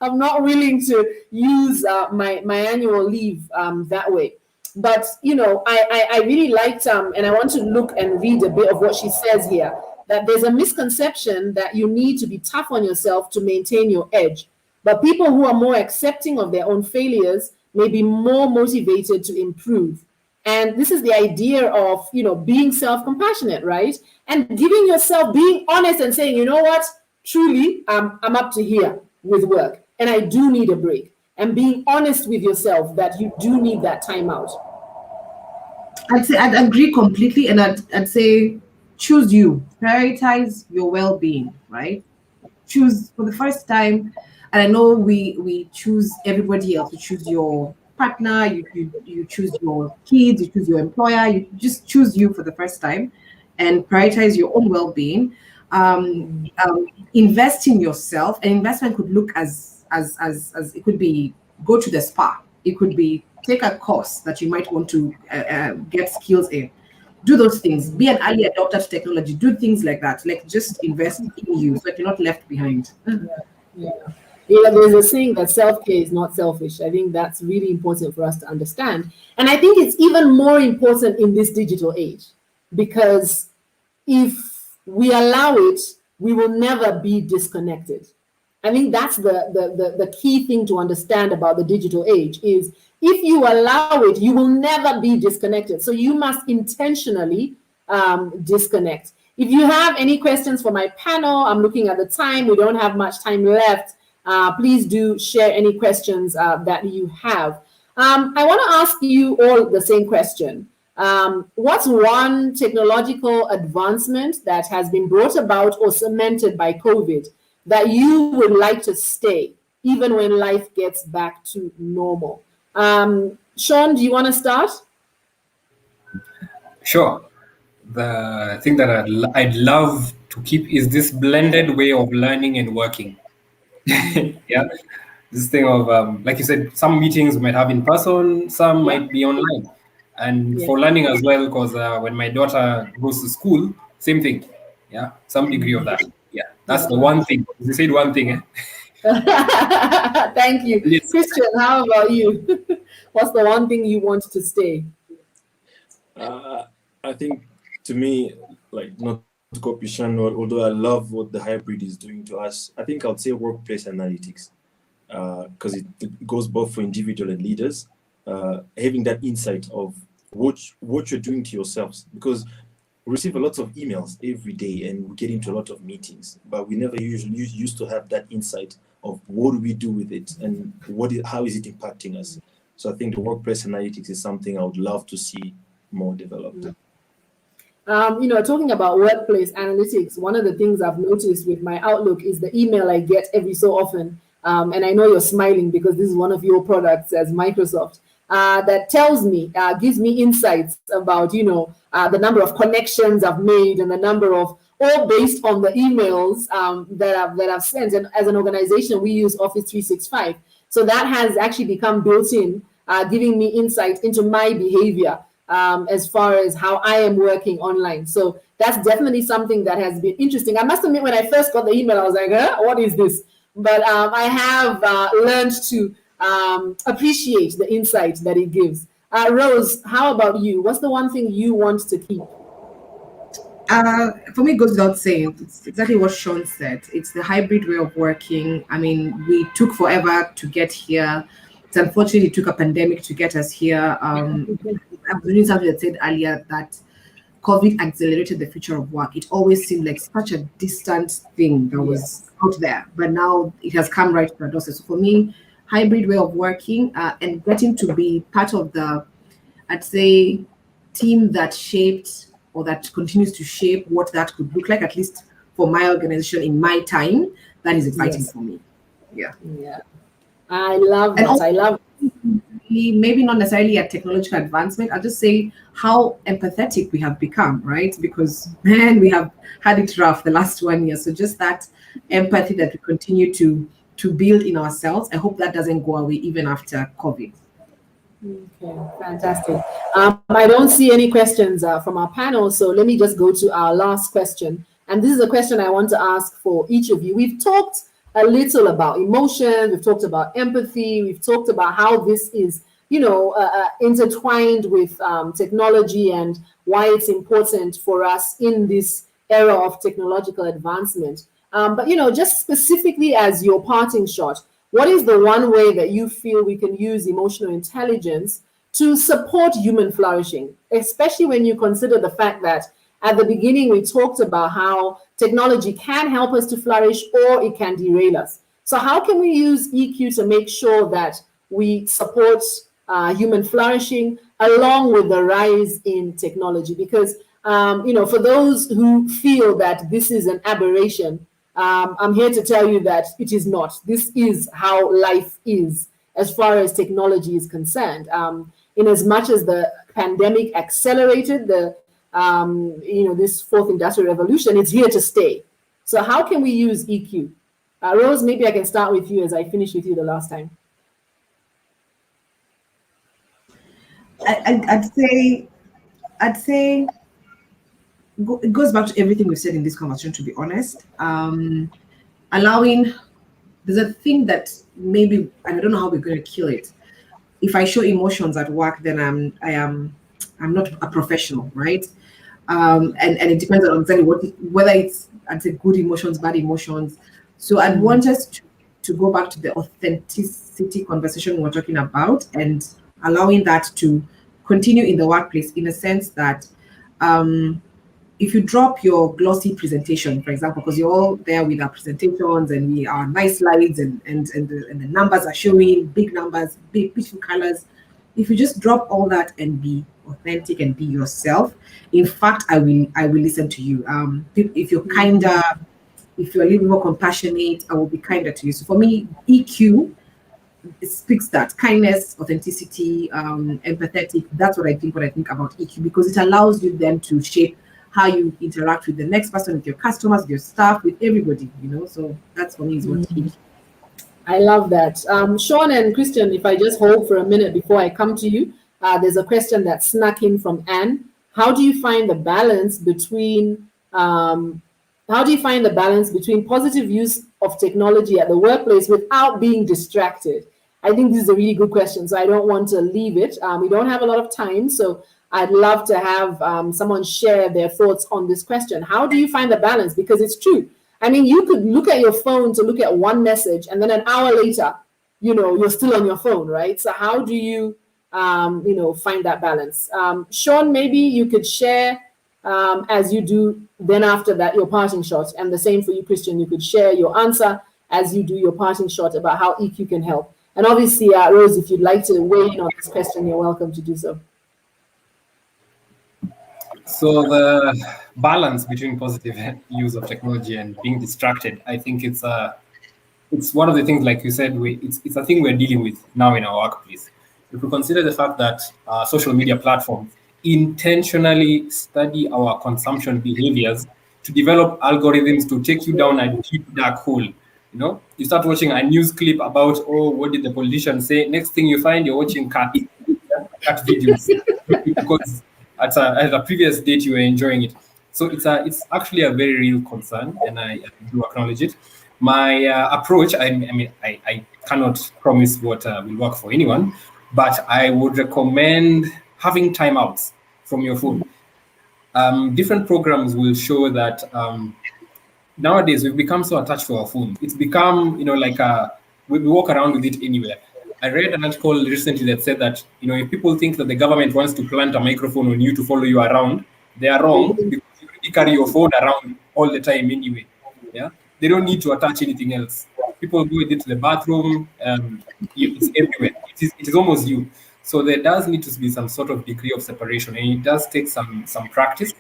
I'm not willing to use my annual leave that way. But you know, I really liked and I want to look and read a bit of what she says here, that there's a misconception that you need to be tough on yourself to maintain your edge. But people who are more accepting of their own failures may be more motivated to improve. And this is the idea of, you know, being self-compassionate, right? And giving yourself, being honest and saying, you know what, truly, I'm up to here with work and I do need a break. And being honest with yourself that you do need that time out. I'd say I'd agree completely, and I'd say choose you, prioritize your well-being, right? Choose for the first time. And I know we choose everybody else. You choose your partner, you choose your kids, you choose your employer, you just choose you for the first time and prioritize your own well-being. Invest in yourself. An investment could look as it could be go to the spa, it could be take a course that you might want to get skills in. Do those things. Be an early adopter to technology. Do things like that. Like just invest in you so that you're not left behind. Yeah. Yeah, there's a saying that self-care is not selfish. I think that's really important for us to understand. And I think it's even more important in this digital age, because if we allow it, we will never be disconnected. I think that's the key thing to understand about the digital age is if you allow it, you will never be disconnected. So you must intentionally disconnect. If you have any questions for my panel, I'm looking at the time. We don't have much time left. Please do share any questions that you have. I want to ask you all the same question. What's one technological advancement that has been brought about or cemented by COVID that you would like to stay, even when life gets back to normal? Sean, do you want to start? Sure. The thing that I'd love to keep is this blended way of learning and working. Yeah. This thing of, like you said, some meetings we might have in person, some might be online. And Yeah. for learning as well, because when my daughter goes to school, same thing. Yeah, some degree of that. Yeah, that's the one thing. You said one thing, eh? Thank you. Yes. Christian, how about you? What's the one thing you want to stay? I think, to me, like, not to copy Shan, although I love what the hybrid is doing to us, I think I would say workplace analytics, because it goes both for individual and leaders, having that insight of what you're doing to yourselves, because we receive a lot of emails every day and we get into a lot of meetings, but we never usually used to have that insight of what do we do with it and how is it impacting us. So I think the workplace analytics is something I would love to see more developed. Talking about workplace analytics, one of the things I've noticed with my Outlook is the email I get every so often. And I know you're smiling because this is one of your products as Microsoft, that tells me, gives me insights about, the number of connections I've made and the number of, all based on the emails that I've sent. And as an organization, we use Office 365. So that has actually become built in, giving me insight into my behavior, as far as how I am working online. So that's definitely something that has been interesting. I must admit, when I first got the email, I was like, what is this? But I have learned to appreciate the insight that it gives. Rose, how about you? What's the one thing you want to keep? For me, it goes without saying. It's exactly what Sean said. It's the hybrid way of working. I mean, we took forever to get here. It's unfortunately it took a pandemic to get us here. I was reading something that said earlier that COVID accelerated the future of work. It always seemed like such a distant thing that was out there, but now it has come right to our doorstep. So for me, hybrid way of working, and getting to be part of the, I'd say, team that shaped or that continues to shape what that could look like, at least for my organization in my time, that is exciting for me. Yeah. Yeah. I love And that. also, I love maybe not necessarily a technological advancement. I'll just say how empathetic we have become, right? Because man, we have had it rough the last 1 year. So just that empathy that we continue to build in ourselves. I hope that doesn't go away even after COVID. Okay, fantastic. I don't see any questions from our panel, so let me just go to our last question. And this is a question I want to ask for each of you. We've talked a little about emotion, we've talked about empathy, we've talked about how this is, intertwined with technology and why it's important for us in this era of technological advancement. But, just specifically as your parting shot, what is the one way that you feel we can use emotional intelligence to support human flourishing, especially when you consider the fact that at the beginning we talked about how technology can help us to flourish or it can derail us. So how can we use EQ to make sure that we support human flourishing along with the rise in technology? Because, for those who feel that this is an aberration, I'm here to tell you that it is not. This is how life is as far as technology is concerned. In as much as the pandemic accelerated this fourth industrial revolution, it's here to stay. So how can we use EQ? Rose, maybe I can start with you as I finished with you the last time. I'd say it goes back to everything we've said in this conversation, to be honest. Allowing, there's a thing that maybe, and I don't know how we're going to kill it. If I show emotions at work, then I'm not a professional, right? And it depends on exactly whether it's, I'd say, good emotions, bad emotions. So I'd want us to go back to the authenticity conversation we're talking about and allowing that to continue in the workplace, in a sense that if you drop your glossy presentation, for example, because you're all there with our presentations and we are nice slides and the numbers are showing big numbers, big beautiful colors. If you just drop all that and be authentic and be yourself, in fact, I will listen to you. If you're kinder, if you're a little more compassionate, I will be kinder to you. So for me, EQ, it speaks that kindness, authenticity, empathetic. That's what I think when I think about EQ, because it allows you then to shape how you interact with the next person, with your customers, with your staff, with everybody. So that's for me is what EQ. I love that. Sean and Christian, if I just hold for a minute before I come to you, there's a question that snuck in from Anne. How do you find the balance between How do you find the balance between positive use of technology at the workplace without being distracted? I think this is a really good question, so I don't want to leave it. We don't have a lot of time, so I'd love to have someone share their thoughts on this question. How do you find the balance? Because it's true. I mean, you could look at your phone to look at one message, and then an hour later, you're still on your phone, right? So how do you, find that balance? Sean, maybe you could share as you do, then after that, your parting shot. And the same for you, Christian. You could share your answer as you do your parting shot about how EQ can help. And obviously, Rose, if you'd like to weigh in on this question, you're welcome to do so. So the balance between positive use of technology and being distracted, I think it's one of the things, like you said, it's a thing we're dealing with now in our workplace. If we consider the fact that social media platforms intentionally study our consumption behaviors to develop algorithms to take you down a deep dark hole. You start watching a news clip about, oh, what did the politician say? Next thing you find, you're watching cat videos because at a previous date you were enjoying it. So it's actually a very real concern, and I do acknowledge it. My approach, I cannot promise what will work for anyone, but I would recommend having timeouts from your phone. Different programs will show that nowadays we've become so attached to our phone. It's become, like we walk around with it anywhere. I read an article recently that said that, if people think that the government wants to plant a microphone on you to follow you around, they are wrong, because you already carry your phone around all the time anyway. Yeah, they don't need to attach anything else. People go with it to the bathroom. It's everywhere. It is almost you. So there does need to be some sort of degree of separation, and it does take some practice,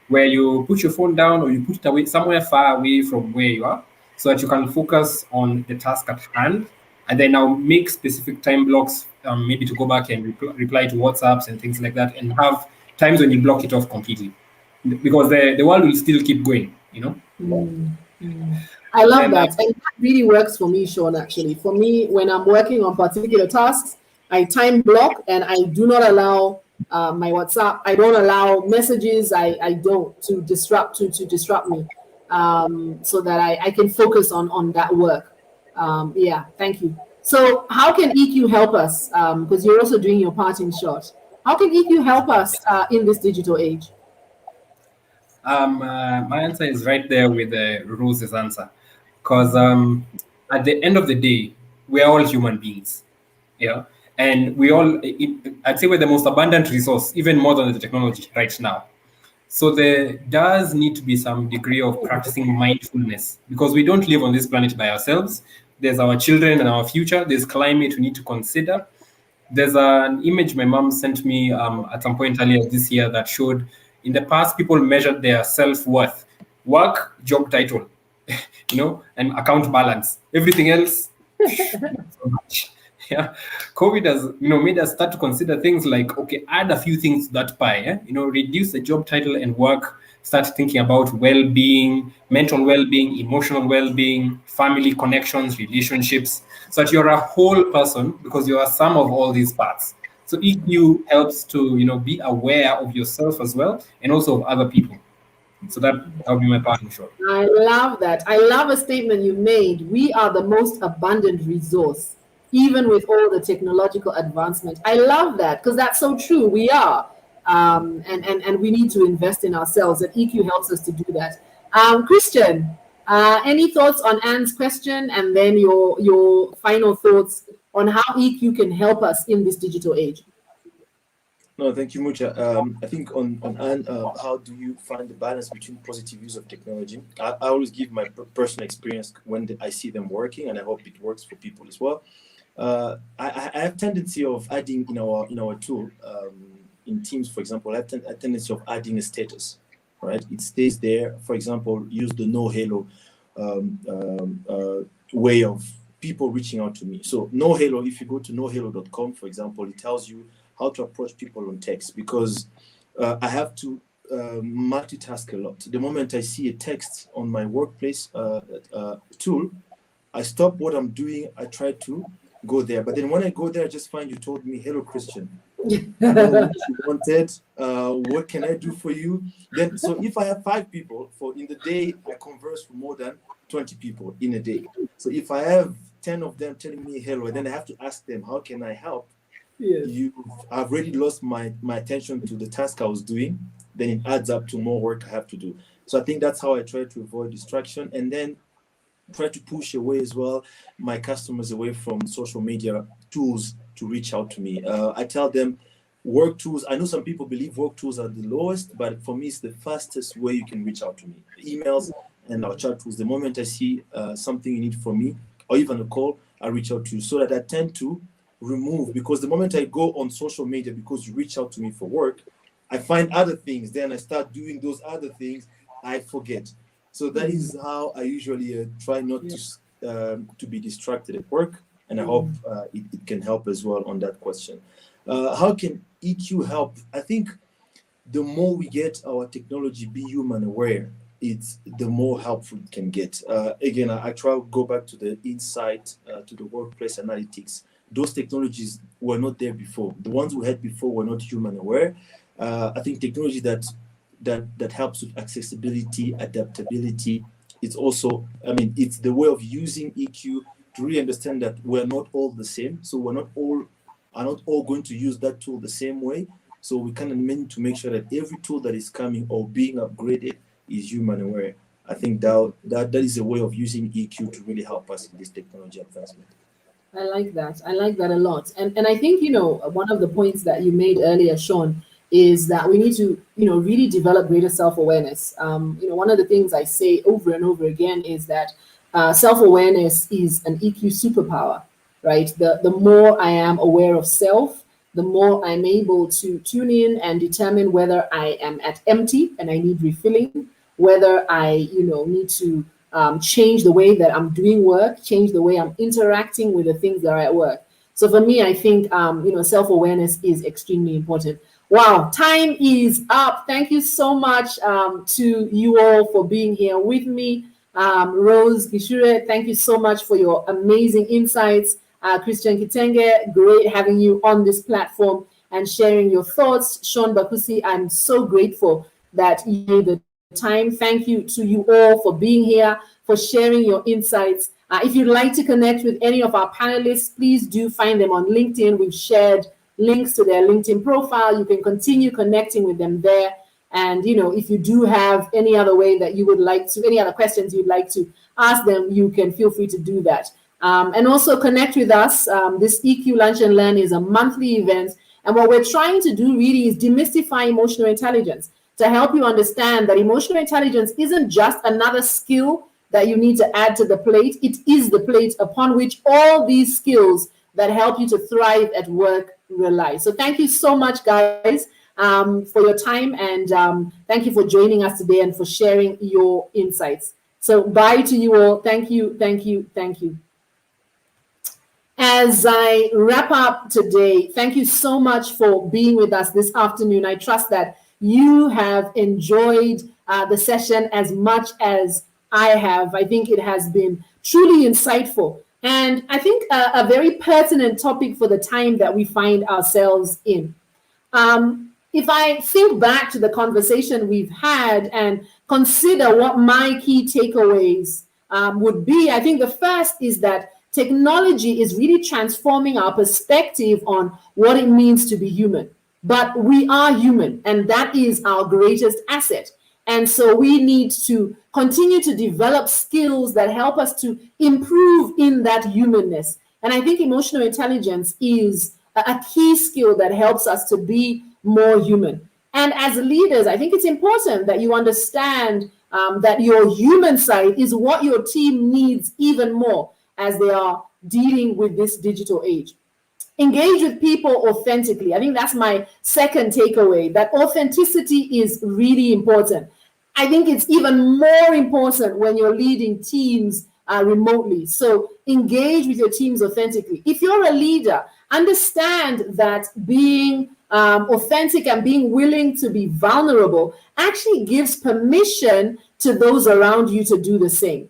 where you put your phone down or you put it away somewhere far away from where you are, so that you can focus on the task at hand, and then now make specific time blocks, maybe to go back and reply to WhatsApps and things like that, and have times when you block it off completely, because the world will still keep going. I love that. And that really works for me, Sean, actually. For me, when I'm working on particular tasks, I time block and I do not allow my WhatsApp. I don't allow messages. I don't to disrupt me, so that I can focus on that work. Yeah, thank you. So how can EQ help us? Because you're also doing your parting shot. How can EQ help us in this digital age? My answer is right there with Rose's answer, because at the end of the day, we are all human beings, yeah, and I'd say we're the most abundant resource, even more than the technology right now. So there does need to be some degree of practicing mindfulness, because we don't live on this planet by ourselves. There's our children and our future. There's climate we need to consider. There's an image my mom sent me at some point earlier this year that showed, in the past, people measured their self-worth, work, job title, and account balance. Everything else, not so much. Yeah, COVID has made us start to consider things like, okay, add a few things to that pie. Reduce the job title and work. Start thinking about well-being, mental well-being, emotional well-being, family connections, relationships, so that you're a whole person, because you're a sum of all these parts. So EQ helps to be aware of yourself as well, and also of other people. So that would be my parting shot. I love that. I love a statement you made. We are the most abundant resource, even with all the technological advancement. I love that, because that's so true. We are. And we need to invest in ourselves, and EQ helps us to do that. Christian, any thoughts on Anne's question, and then your final thoughts on how EQ can help us in this digital age? No, thank you, Mucha. I think on Anne, how do you find the balance between positive use of technology? I always give my personal experience when I see them working, and I hope it works for people as well. I have tendency of adding in our tool, in Teams, for example, I have a tendency of adding a status, right? It stays there. For example, use the no halo way of people reaching out to me. So no halo, if you go to nohalo.com, for example, it tells you how to approach people on text, because I have to multitask a lot. The moment I see a text on my workplace tool, I stop what I'm doing. I try to go there. But then when I go there, I just find you told me, hello, Christian. I know what you wanted. What can I do for you? Then, so if I have 5 people, for in the day, I converse with more than 20 people in a day. So if I have 10 of them telling me hello, then I have to ask them, how can I help? Yes. I've already lost my attention to the task I was doing. Then it adds up to more work I have to do. So I think that's how I try to avoid distraction, and then try to push away as well my customers away from social media tools to reach out to me. I tell them work tools. I know some people believe work tools are the lowest, but for me, it's the fastest way you can reach out to me. Emails and our chat tools. The moment I see something you need from me, or even a call, I reach out to you, so that I tend to remove, because the moment I go on social media because you reach out to me for work, I find other things. Then I start doing those other things. I forget. So that is how I usually try not to be distracted at work, and I hope it can help as well on that question. How can EQ help? I think the more we get our technology be human aware, it's the more helpful it can get. Again, I try to go back to the insight, to the workplace analytics. Those technologies were not there before. The ones we had before were not human aware. I think technology that helps with accessibility, adaptability. It's also, I mean, it's the way of using EQ to really understand that we're not all the same. So we're not all are not all going to use that tool the same way. So we kind of need to make sure that every tool that is coming or being upgraded is human aware. I think that is a way of using EQ to really help us in this technology advancement. I like that. I like that a lot. And I think, one of the points that you made earlier, Sean, is that we need to, really develop greater self-awareness. One of the things I say over and over again is that self-awareness is an EQ superpower, right? The more I am aware of self, the more I'm able to tune in and determine whether I am at empty and I need refilling, whether I, need to change the way that I'm doing work, change the way I'm interacting with the things that are at work. So for me, I think self-awareness is extremely important. Wow, time is up. Thank you so much to you all for being here with me. Rose Gishure, thank you so much for your amazing insights. Christian Kitenge, great having you on this platform and sharing your thoughts. Sean Bakusi, I'm so grateful that you made the time. Thank you to you all for being here, for sharing your insights. If you'd like to connect with any of our panelists, please do find them on LinkedIn. We've shared links to their LinkedIn profile. You can continue connecting with them there. And, if you do have any other way that you would like to, any other questions you'd like to ask them, you can feel free to do that. And also connect with us. This EQ Lunch and Learn is a monthly event. And what we're trying to do really is demystify emotional intelligence to help you understand that emotional intelligence isn't just another skill that you need to add to the plate. It is the plate upon which all these skills that help you to thrive at work rely. So thank you so much, guys, for your time. And thank you for joining us today and for sharing your insights. So bye to you all. Thank you, thank you, thank you. As I wrap up today, thank you so much for being with us this afternoon. I trust that you have enjoyed the session as much as I have. I think it has been truly insightful. And I think a very pertinent topic for the time that we find ourselves in. If I think back to the conversation we've had and consider what my key takeaways would be, I think the first is that technology is really transforming our perspective on what it means to be human. But we are human, and that is our greatest asset. And so we need to continue to develop skills that help us to improve in that humanness. And I think emotional intelligence is a key skill that helps us to be more human. And as leaders, I think it's important that you understand that your human side is what your team needs even more as they are dealing with this digital age. Engage with people authentically. I think that's my second takeaway, that authenticity is really important. I think it's even more important when you're leading teams remotely. So engage with your teams authentically. If you're a leader, understand that being authentic and being willing to be vulnerable actually gives permission to those around you to do the same.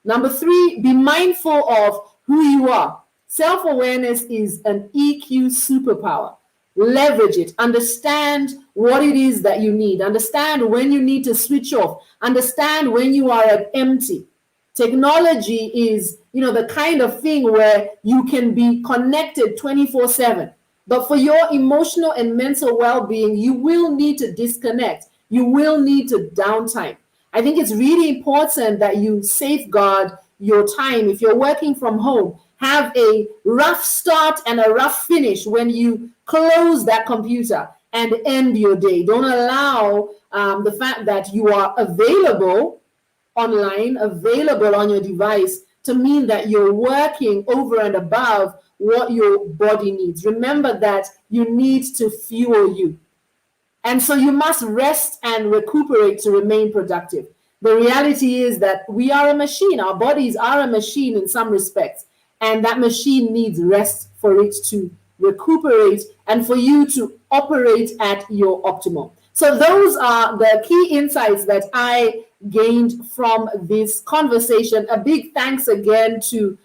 Number three, be mindful of who you are. Self-awareness is an EQ superpower. leverage it, understand what it is that you need, understand when you need to switch off, understand when you are at empty. Technology is, the kind of thing where you can be connected 24/7. But for your emotional and mental well-being, you will need to disconnect. You will need to downtime. I think it's really important that you safeguard your time. If you're working from home, have a rough start and a rough finish when you close that computer and end your day. Don't allow the fact that you are available online, available on your device, to mean that you're working over and above what your body needs. Remember that you need to fuel you. And so you must rest and recuperate to remain productive. The reality is that we are a machine. Our bodies are a machine in some respects. And that machine needs rest for it to recuperate and for you to operate at your optimal. So those are the key insights that I gained from this conversation. A big thanks again to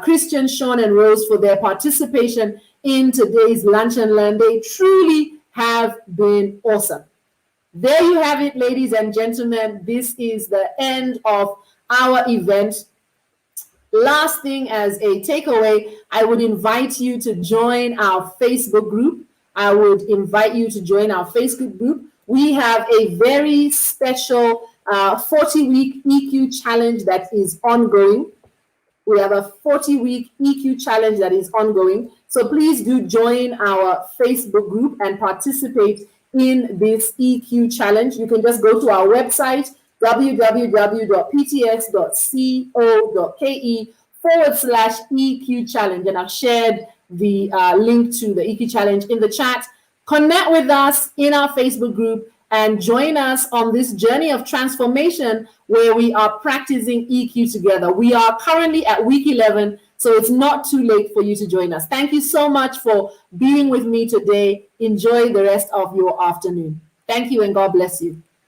Christian, Sean, and Rose for their participation in today's Lunch and Learn. They truly have been awesome. There you have it, ladies and gentlemen. This is the end of our event. Last thing, as a takeaway, I would invite you to join our Facebook group. I would invite you to join our Facebook group. We have a very special 40-week EQ challenge that is ongoing. We have a 40-week EQ challenge that is ongoing. So please do join our Facebook group and participate in this EQ challenge. You can just go to our website, www.ptx.co.ke/EQ challenge. And I've shared the link to the EQ challenge in the chat. Connect with us in our Facebook group and join us on this journey of transformation where we are practicing EQ together. We are currently at week 11, so it's not too late for you to join us. Thank you so much for being with me today. Enjoy the rest of your afternoon. Thank you and God bless you.